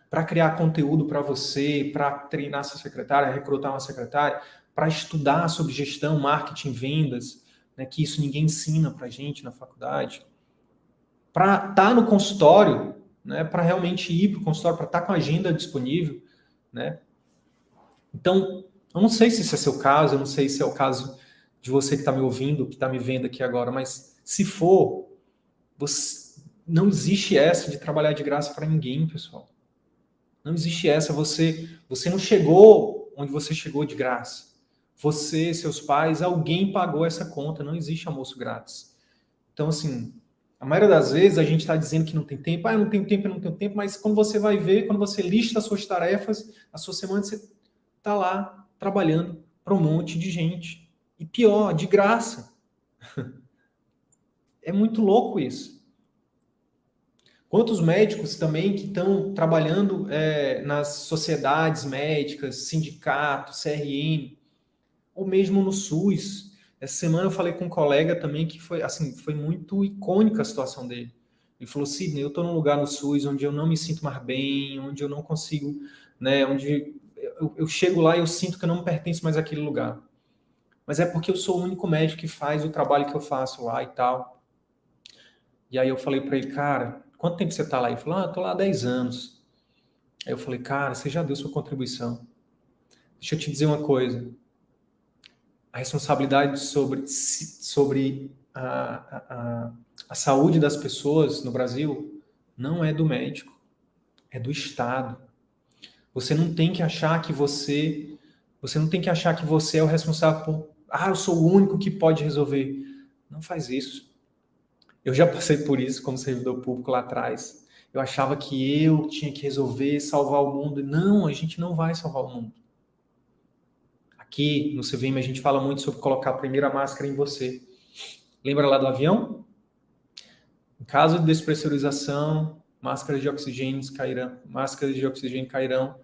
para criar conteúdo para você, para treinar sua secretária, recrutar uma secretária, para estudar sobre gestão, marketing, vendas, né, que isso ninguém ensina para a gente na faculdade, para estar no consultório, né, para realmente ir para o consultório, para estar com a agenda disponível, né? Então, eu não sei se esse é seu caso, eu não sei se é o caso de você que está me ouvindo, que está me vendo aqui agora, mas se for, não existe essa de trabalhar de graça para ninguém, pessoal. Não existe essa. Você não chegou onde você chegou de graça. Você, seus pais, alguém pagou essa conta. Não existe almoço grátis. Então, assim, a maioria das vezes a gente está dizendo que não tem tempo. Eu não tenho tempo, mas quando você vai ver, quando você lista as suas tarefas, a sua semana, você está lá trabalhando para um monte de gente. E pior, de graça. É muito louco isso. Quantos médicos também que estão trabalhando nas sociedades médicas, sindicato, CRM, ou mesmo no SUS. Essa semana eu falei com um colega também que foi muito icônica a situação dele. Ele falou, Sidney, eu estou num lugar no SUS onde eu não me sinto mais bem, onde eu não consigo, né, onde eu chego lá e eu sinto que eu não pertenço mais àquele lugar. Mas é porque eu sou o único médico que faz o trabalho que eu faço lá e tal. E aí eu falei para ele, cara, quanto tempo você está lá? Ele falou, eu tô lá há 10 anos. Aí eu falei, cara, você já deu sua contribuição. Deixa eu te dizer uma coisa. A responsabilidade sobre a saúde das pessoas no Brasil não é do médico, é do Estado. Você não tem que achar que você é o responsável por, eu sou o único que pode resolver. Não faz isso. Eu já passei por isso como servidor público lá atrás. Eu achava que eu tinha que resolver, salvar o mundo. Não, a gente não vai salvar o mundo. Aqui no CVM a gente fala muito sobre colocar a primeira máscara em você. Lembra lá do avião? Em caso de despressurização, máscaras de oxigênio cairão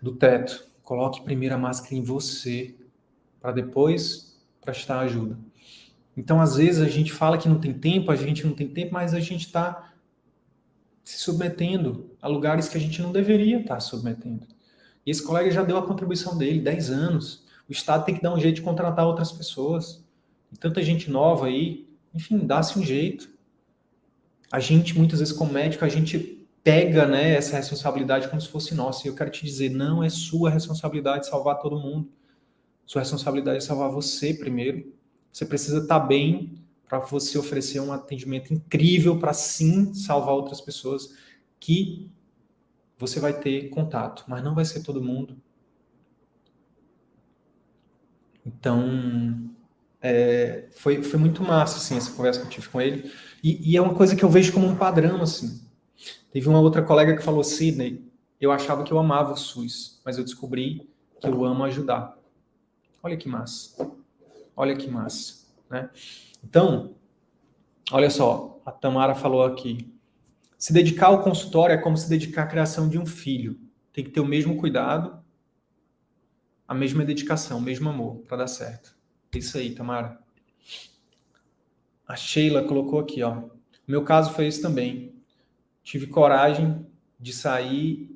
do teto. Coloque a primeira máscara em você para depois prestar ajuda. Então, às vezes, a gente fala que não tem tempo, mas a gente está se submetendo a lugares que a gente não deveria estar submetendo. E esse colega já deu a contribuição dele, 10 anos. O Estado tem que dar um jeito de contratar outras pessoas. E tanta gente nova aí, enfim, dá-se um jeito. A gente, muitas vezes, como médico, a gente pega, né, essa responsabilidade como se fosse nossa. E eu quero te dizer, não é sua responsabilidade salvar todo mundo. Sua responsabilidade é salvar você primeiro. Você precisa estar bem para você oferecer um atendimento incrível para, sim, salvar outras pessoas que você vai ter contato, mas não vai ser todo mundo. Então, foi muito massa, assim, essa conversa que eu tive com ele. E é uma coisa que eu vejo como um padrão, assim. Teve uma outra colega que falou, Sidney, eu achava que eu amava o SUS, mas eu descobri que eu amo ajudar. Olha que massa. Olha que massa, né? Então, olha só, a Tamara falou aqui. Se dedicar ao consultório é como se dedicar à criação de um filho. Tem que ter o mesmo cuidado, a mesma dedicação, o mesmo amor para dar certo. É isso aí, Tamara. A Sheila colocou aqui, ó. O meu caso foi isso também. Tive coragem de sair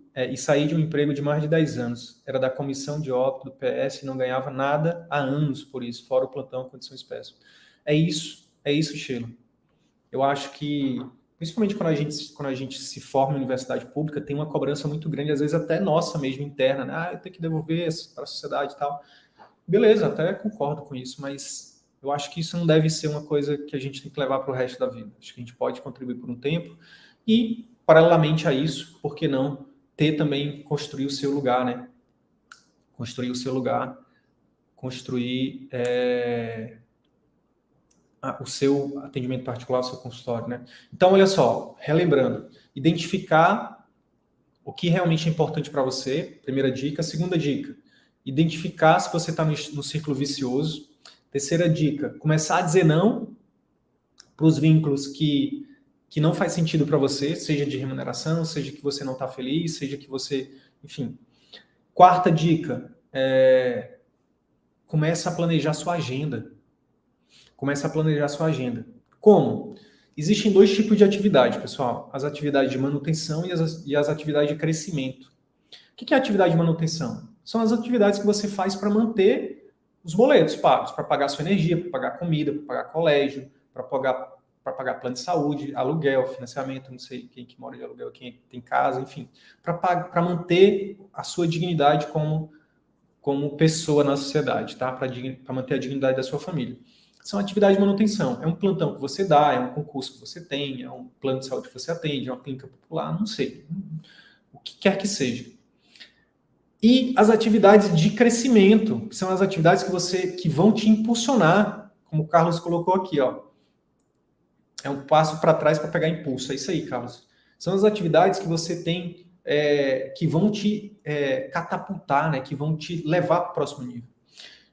de um emprego de mais de 10 anos. Era da comissão de óbito do PS e não ganhava nada há anos por isso, fora o plantão, condições péssimas. É isso, Sheila. Eu acho que, principalmente quando a gente se forma em universidade pública, tem uma cobrança muito grande, às vezes até nossa mesmo, interna, né? Eu tenho que devolver para a sociedade e tal. beleza, até concordo com isso, mas eu acho que isso não deve ser uma coisa que a gente tem que levar para o resto da vida. Acho que a gente pode contribuir por um tempo e, paralelamente a isso, por que não ter também, construir o seu lugar, né? Construir o seu lugar, construir o seu atendimento particular, o seu consultório, né? Então, olha só, relembrando, identificar o que realmente é importante para você, primeira dica. Segunda dica, identificar se você está no círculo vicioso. Terceira dica, começar a dizer não para os vínculos que não faz sentido para você, seja de remuneração, seja que você não está feliz, seja que você, enfim. Quarta dica, começa a planejar sua agenda. Começa a planejar sua agenda. Como? Existem dois tipos de atividade, pessoal. As atividades de manutenção e as atividades de crescimento. O que é atividade de manutenção? São as atividades que você faz para manter os boletos pagos, para pagar sua energia, para pagar comida, para pagar colégio, para pagar plano de saúde, aluguel, financiamento, não sei quem que mora de aluguel, quem tem casa, enfim. Para manter a sua dignidade como pessoa na sociedade, tá? Para manter a dignidade da sua família. São atividades de manutenção. É um plantão que você dá, é um concurso que você tem, é um plano de saúde que você atende, é uma clínica popular, não sei. O que quer que seja. E as atividades de crescimento, que são as atividades que vão te impulsionar, como o Carlos colocou aqui, ó. É um passo para trás para pegar impulso. É isso aí, Carlos. São as atividades que você tem que vão te catapultar, né? Que vão te levar para o próximo nível.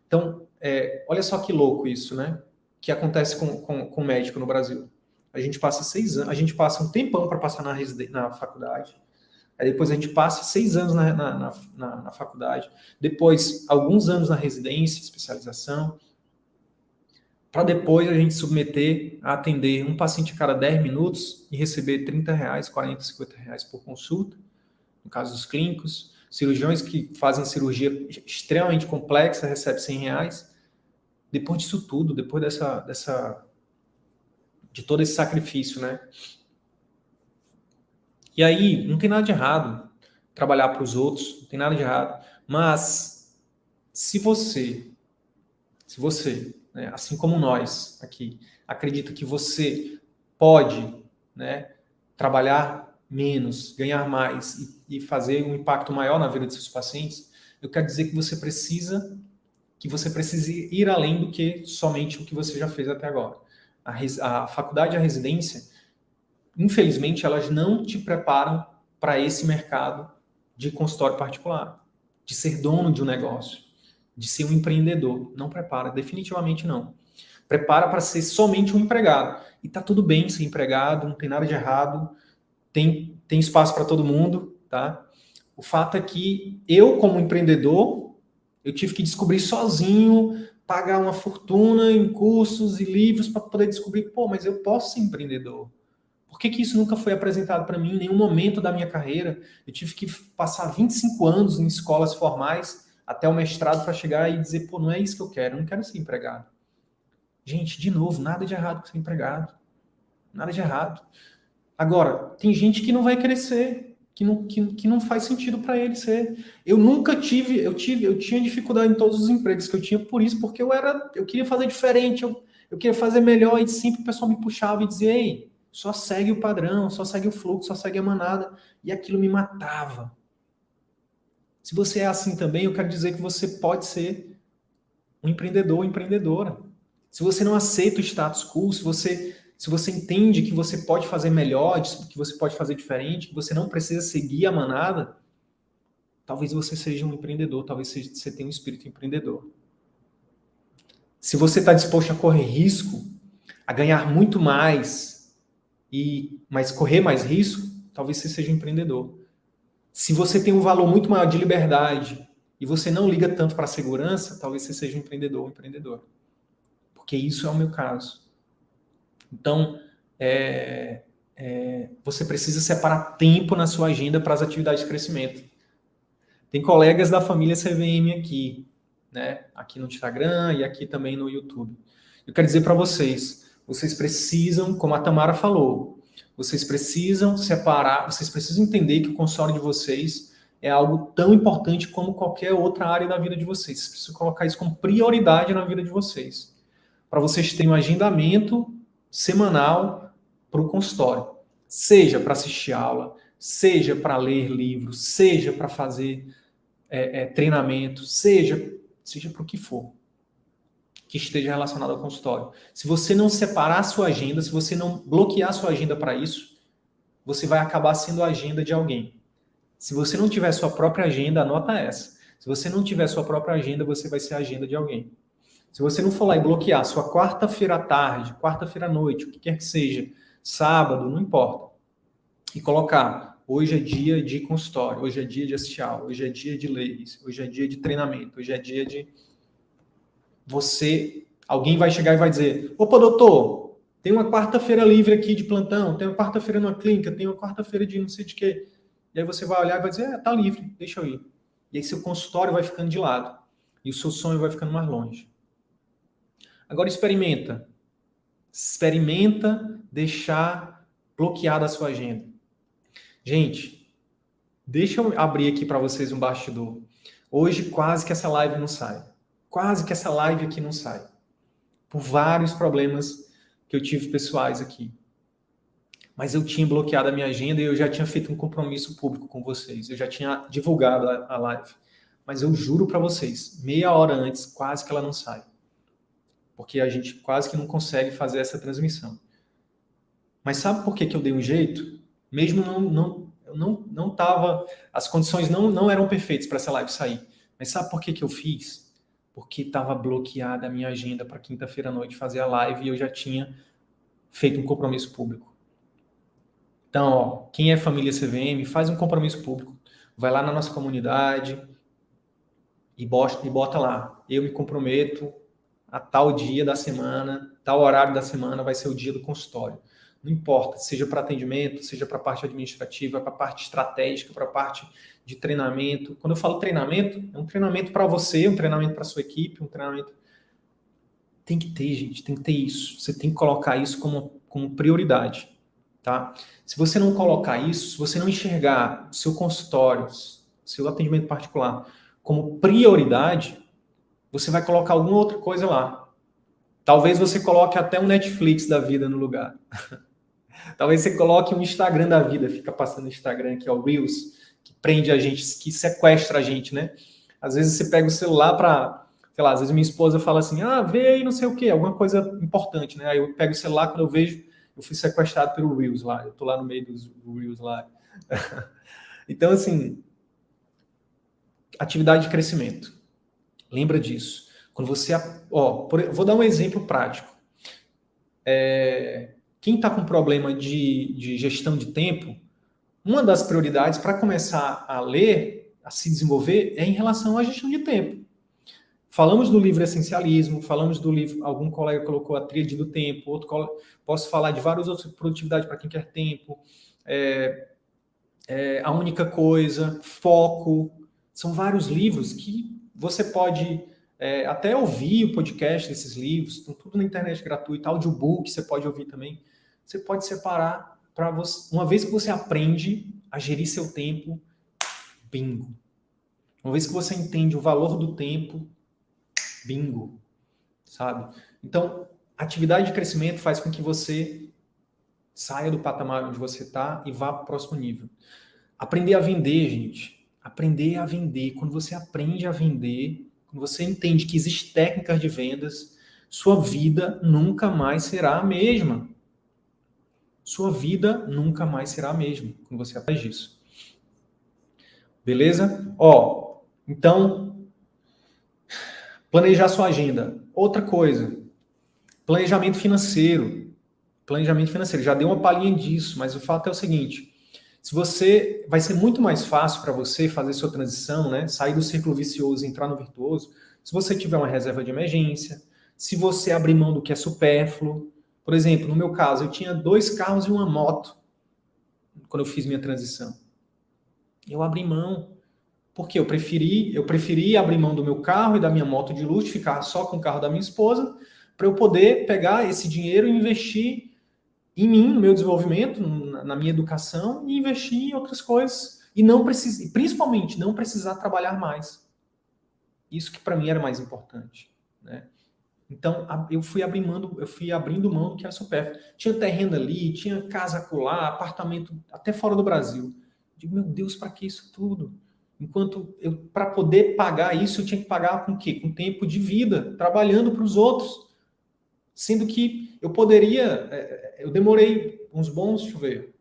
Então, olha só que louco isso, né? Que acontece com o médico no Brasil. A gente passa 6 anos, a gente passa um tempão para passar na faculdade. Aí depois a gente passa 6 anos na faculdade. Depois, alguns anos na residência, especialização. Para depois a gente submeter a atender um paciente a cada 10 minutos e receber R$30, R$40, R$50 por consulta, no caso dos clínicos. Cirurgiões que fazem cirurgia extremamente complexa recebem R$100. Depois disso tudo, depois de todo esse sacrifício, né? E aí, não tem nada de errado trabalhar para os outros, não tem nada de errado. Mas, se você, né, assim como nós aqui, acredita que você pode, né, trabalhar menos, ganhar mais e fazer um impacto maior na vida de seus pacientes, eu quero dizer que você precisa ir além do que somente o que você já fez até agora. A faculdade e a residência, infelizmente, elas não te preparam para esse mercado de consultório particular, de ser dono de um negócio, de ser um empreendedor. Não prepara, definitivamente não. Prepara para ser somente um empregado. E tá tudo bem ser empregado, não tem nada de errado, tem espaço para todo mundo, tá? O fato é que eu, como empreendedor, eu tive que descobrir sozinho, pagar uma fortuna em cursos e livros para poder descobrir, mas eu posso ser empreendedor. Por que isso nunca foi apresentado para mim em nenhum momento da minha carreira? Eu tive que passar 25 anos em escolas formais até o mestrado para chegar e dizer, não é isso que eu quero, eu não quero ser empregado. Gente, de novo, nada de errado com ser empregado. Nada de errado. Agora, tem gente que não vai querer ser, que não faz sentido para ele ser. Eu tinha dificuldade em todos os empregos que eu tinha por isso, porque eu queria fazer diferente, eu queria fazer melhor, e sempre o pessoal me puxava e dizia, ei, só segue o padrão, só segue o fluxo, só segue a manada, e aquilo me matava. Se você é assim também, eu quero dizer que você pode ser um empreendedor ou empreendedora. Se você não aceita o status quo, se você entende que você pode fazer melhor, que você pode fazer diferente, que você não precisa seguir a manada, talvez você seja um empreendedor, talvez você tenha um espírito empreendedor. Se você está disposto a correr risco, a ganhar muito mais, mas correr mais risco, talvez você seja um empreendedor. Se você tem um valor muito maior de liberdade e você não liga tanto para a segurança, talvez você seja um empreendedor ou empreendedora. Porque isso é o meu caso. Então, você precisa separar tempo na sua agenda para as atividades de crescimento. Tem colegas da família CVM aqui, né? Aqui no Instagram e aqui também no YouTube. Eu quero dizer para vocês precisam, como a Tamara falou, vocês precisam separar, vocês precisam entender que o consultório de vocês é algo tão importante como qualquer outra área da vida de vocês. Vocês precisam colocar isso como prioridade na vida de vocês. Para vocês terem um agendamento semanal para o consultório. Seja para assistir aula, seja para ler livros, seja para fazer treinamento, seja para o que for que esteja relacionado ao consultório. Se você não separar a sua agenda, se você não bloquear a sua agenda para isso, você vai acabar sendo a agenda de alguém. Se você não tiver sua própria agenda, anota essa. Se você não tiver sua própria agenda, você vai ser a agenda de alguém. Se você não for lá e bloquear sua quarta-feira à tarde, quarta-feira à noite, o que quer que seja, sábado, não importa, e colocar, hoje é dia de consultório, hoje é dia de assistir aula, hoje é dia de leis, hoje é dia de treinamento, hoje é dia de... alguém vai chegar e vai dizer, opa, doutor, tem uma quarta-feira livre aqui de plantão, tem uma quarta-feira numa clínica, tem uma quarta-feira de não sei de quê. E aí você vai olhar e vai dizer, tá livre, deixa eu ir. E aí seu consultório vai ficando de lado. E o seu sonho vai ficando mais longe. Agora experimenta. Experimenta deixar bloqueada a sua agenda. Gente, deixa eu abrir aqui para vocês um bastidor. Hoje quase que essa live não sai. Quase que essa live aqui não sai. Por vários problemas que eu tive pessoais aqui. Mas eu tinha bloqueado a minha agenda e eu já tinha feito um compromisso público com vocês. Eu já tinha divulgado a live. Mas eu juro para vocês, meia hora antes, quase que ela não sai. Porque a gente quase que não consegue fazer essa transmissão. Mas sabe por que eu dei um jeito? Mesmo não tava, as condições não eram perfeitas para essa live sair. Mas sabe por que eu fiz? Porque estava bloqueada a minha agenda para quinta-feira à noite fazer a live e eu já tinha feito um compromisso público. Então, ó, quem é família CVM, faz um compromisso público. Vai lá na nossa comunidade e bota lá. Eu me comprometo a tal dia da semana, tal horário da semana vai ser o dia do consultório. Não importa, seja para atendimento, seja para a parte administrativa, para a parte estratégica, para a parte de treinamento. Quando eu falo treinamento, é um treinamento para você, um treinamento para a sua equipe, um treinamento... Tem que ter, gente, tem que ter isso. Você tem que colocar isso como prioridade. Tá? Se você não colocar isso, se você não enxergar o seu consultório, seu atendimento particular como prioridade, você vai colocar alguma outra coisa lá. Talvez você coloque até um Netflix da vida no lugar. Talvez você coloque um Instagram da vida, fica passando o Instagram aqui, o Reels, que prende a gente, que sequestra a gente, né? Às vezes você pega o celular para, sei lá, às vezes minha esposa fala assim, vê aí não sei o quê, alguma coisa importante, né? Aí eu pego o celular, quando eu vejo, eu fui sequestrado pelo Reels lá. Eu tô lá no meio dos Reels lá. Então, assim, atividade de crescimento. Lembra disso. Quando você... vou dar um exemplo prático. Quem está com problema de gestão de tempo, uma das prioridades para começar a ler, a se desenvolver, é em relação à gestão de tempo. Falamos do livro Essencialismo, falamos do livro, algum colega colocou a Tríade do Tempo, posso falar de vários outros, Produtividade para quem quer tempo, A Única Coisa, Foco, são vários livros que você pode até ouvir o podcast desses livros, estão tudo na internet gratuito, audiobook você pode ouvir também, você pode separar para você, uma vez que você aprende a gerir seu tempo, bingo. Uma vez que você entende o valor do tempo, bingo, sabe? Então, atividade de crescimento faz com que você saia do patamar onde você está e vá para o próximo nível. Aprender a vender, gente. Aprender a vender. Quando você aprende a vender, quando você entende que existem técnicas de vendas, sua vida nunca mais será a mesma. Sua vida nunca mais será a mesma quando você aprende isso. Beleza? Então... planejar sua agenda. Outra coisa, planejamento financeiro. Planejamento financeiro, já dei uma palhinha disso, mas o fato é o seguinte, vai ser muito mais fácil para você fazer sua transição, né? Sair do círculo vicioso e entrar no virtuoso, se você tiver uma reserva de emergência, se você abrir mão do que é supérfluo. Por exemplo, no meu caso, eu tinha 2 carros e uma moto quando eu fiz minha transição. Eu abri mão. Porque eu preferi abrir mão do meu carro e da minha moto de luxo, ficar só com o carro da minha esposa, para eu poder pegar esse dinheiro e investir em mim, no meu desenvolvimento, na minha educação, e investir em outras coisas. e não precisa, e principalmente não precisar trabalhar mais. Isso que para mim era mais importante, né? Então eu fui abrindo mão do que era supérfluo. Tinha terreno ali, tinha casa acolá, apartamento até fora do Brasil. Digo, meu Deus, para que isso tudo? Enquanto para poder pagar isso, eu tinha que pagar com o quê? Com tempo de vida, trabalhando para os outros. Sendo que eu poderia, eu demorei uns bons, deixa eu ver,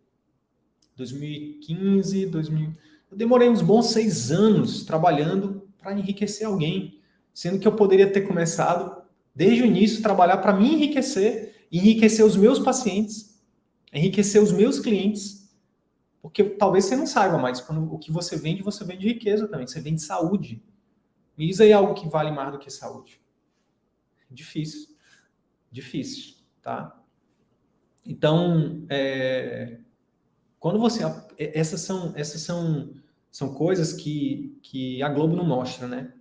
2015, 2000, eu demorei uns bons 6 anos trabalhando para enriquecer alguém, sendo que eu poderia ter começado desde o início trabalhar para me enriquecer os meus pacientes, enriquecer os meus clientes, porque talvez você não saiba, mas quando o que você vende riqueza também, você vende saúde. E isso aí é algo que vale mais do que saúde. Difícil, tá? Então, quando você... Essas são coisas que a Globo não mostra, né?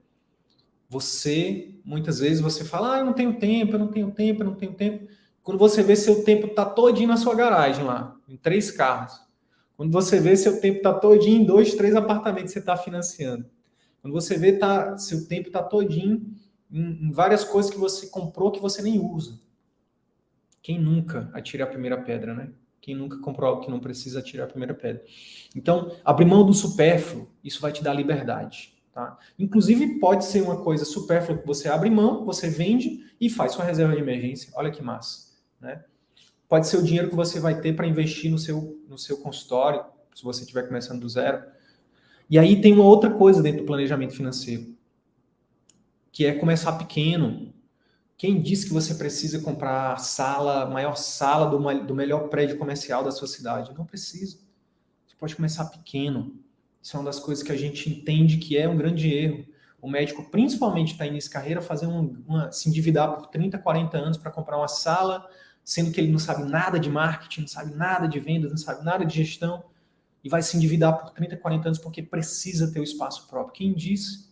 Muitas vezes você fala, eu não tenho tempo. Quando você vê, seu tempo tá todinho na sua garagem lá, em 3 carros. Quando você vê, seu tempo tá todinho em 2, 3 apartamentos que você está financiando. Quando você vê, seu tempo tá todinho em várias coisas que você comprou que você nem usa. Quem nunca atira a primeira pedra, né? Quem nunca comprou algo que não precisa atirar a primeira pedra. Então, abrir mão do supérfluo, isso vai te dar liberdade. Tá? Inclusive, pode ser uma coisa supérflua que você abre mão, você vende e faz sua reserva de emergência. Olha que massa. Né? Pode ser o dinheiro que você vai ter para investir no seu consultório, se você estiver começando do zero. E aí tem uma outra coisa dentro do planejamento financeiro, que é começar pequeno. Quem disse que você precisa comprar a maior sala do melhor prédio comercial da sua cidade? Não precisa. Você pode começar pequeno. Isso é uma das coisas que a gente entende que é um grande erro. O médico, principalmente, está início de carreira, se endividar por 30, 40 anos para comprar uma sala, sendo que ele não sabe nada de marketing, não sabe nada de vendas, não sabe nada de gestão, e vai se endividar por 30, 40 anos porque precisa ter o espaço próprio. Quem disse?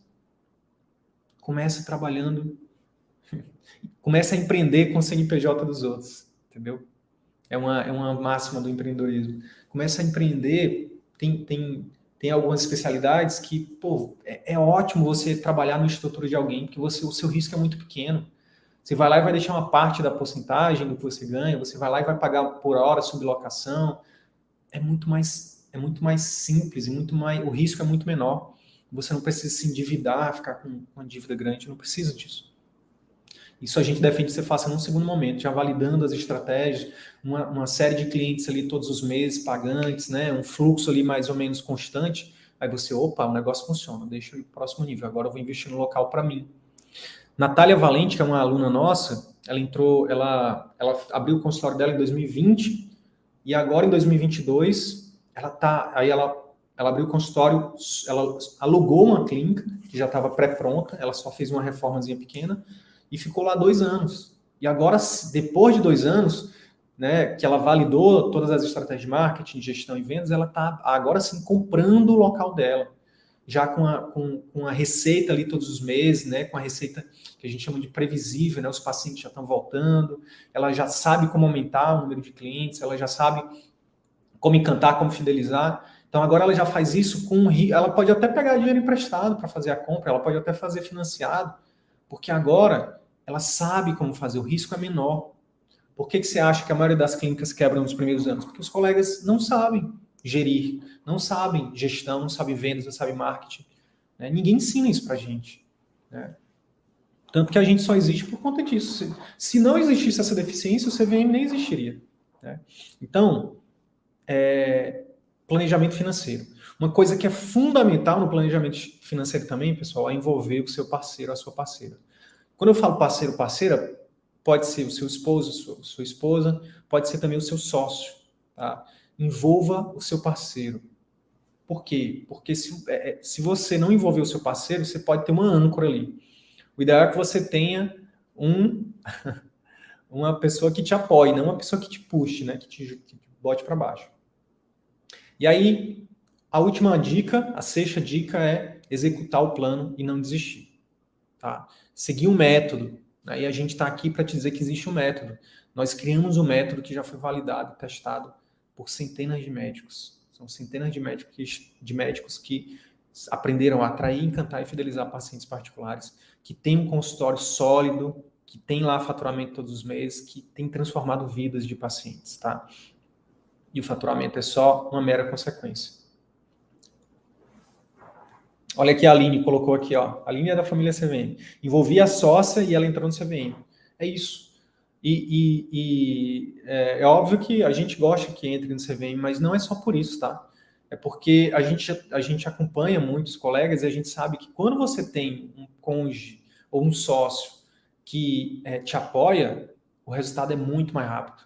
Começa trabalhando, começa a empreender com o CNPJ dos outros, entendeu? É uma máxima do empreendedorismo. Começa a empreender, tem algumas especialidades que, pô, é ótimo você trabalhar na estrutura de alguém, porque o seu risco é muito pequeno. Você vai lá e vai deixar uma parte da porcentagem do que você ganha, você vai lá e vai pagar por hora sublocação. É muito mais simples, o risco é muito menor. Você não precisa se endividar, ficar com uma dívida grande, não precisa disso. Isso a gente defende que você faça num segundo momento, já validando as estratégias, uma série de clientes ali todos os meses, pagantes, né? Um fluxo ali mais ou menos constante. Aí você, opa, o negócio funciona, deixa eu ir para o próximo nível, agora eu vou investir no local para mim. Natália Valente, que é uma aluna nossa, ela abriu o consultório dela em 2020 e agora em 2022 ela abriu o consultório, ela alugou uma clínica que já estava pré-pronta, ela só fez uma reformazinha pequena e ficou lá 2 anos. E agora, depois de 2 anos, né, que ela validou todas as estratégias de marketing, gestão e vendas, ela está agora sim comprando o local dela, já com a receita ali todos os meses, né, com a receita que a gente chama de previsível, né, os pacientes já estão voltando, ela já sabe como aumentar o número de clientes, ela já sabe como encantar, como fidelizar. Então agora ela já faz isso ela pode até pegar dinheiro emprestado para fazer a compra, ela pode até fazer financiado, porque agora ela sabe como fazer, o risco é menor. Por que você acha que a maioria das clínicas quebram nos primeiros anos? Porque os colegas não sabem gerir, não sabem gestão, não sabem vendas, não sabem marketing. Né? Ninguém ensina isso pra gente. Né? Tanto que a gente só existe por conta disso. Se não existisse essa deficiência, o CVM nem existiria. Né? Então, planejamento financeiro. Uma coisa que é fundamental no planejamento financeiro também, pessoal, é envolver o seu parceiro, a sua parceira. Quando eu falo parceiro, parceira, pode ser o seu esposo, sua esposa, pode ser também o seu sócio. Tá? Envolva o seu parceiro. Por quê? Porque se você não envolver o seu parceiro, você pode ter uma âncora ali. O ideal é que você tenha uma pessoa que te apoie, não uma pessoa que te puxe, né? que te bote para baixo. E aí, a última dica, a 6ª dica é executar o plano e não desistir. Tá? Seguir um método. Né? E a gente está aqui para te dizer que existe um método. Nós criamos um método que já foi validado, testado por centenas de médicos. São centenas de médicos que aprenderam a atrair, encantar e fidelizar pacientes particulares, que têm um consultório sólido, que tem lá faturamento todos os meses, que tem transformado vidas de pacientes, tá? E o faturamento é só uma mera consequência. Olha aqui a Aline colocou aqui, ó. A Aline é da família CVM. Envolvi a sócia e ela entrou no CVM. É isso. É óbvio que a gente gosta que entre no CVM, mas não é só por isso, tá? É porque a gente acompanha muitos colegas e a gente sabe que quando você tem um cônjuge ou um sócio que te apoia, o resultado é muito mais rápido.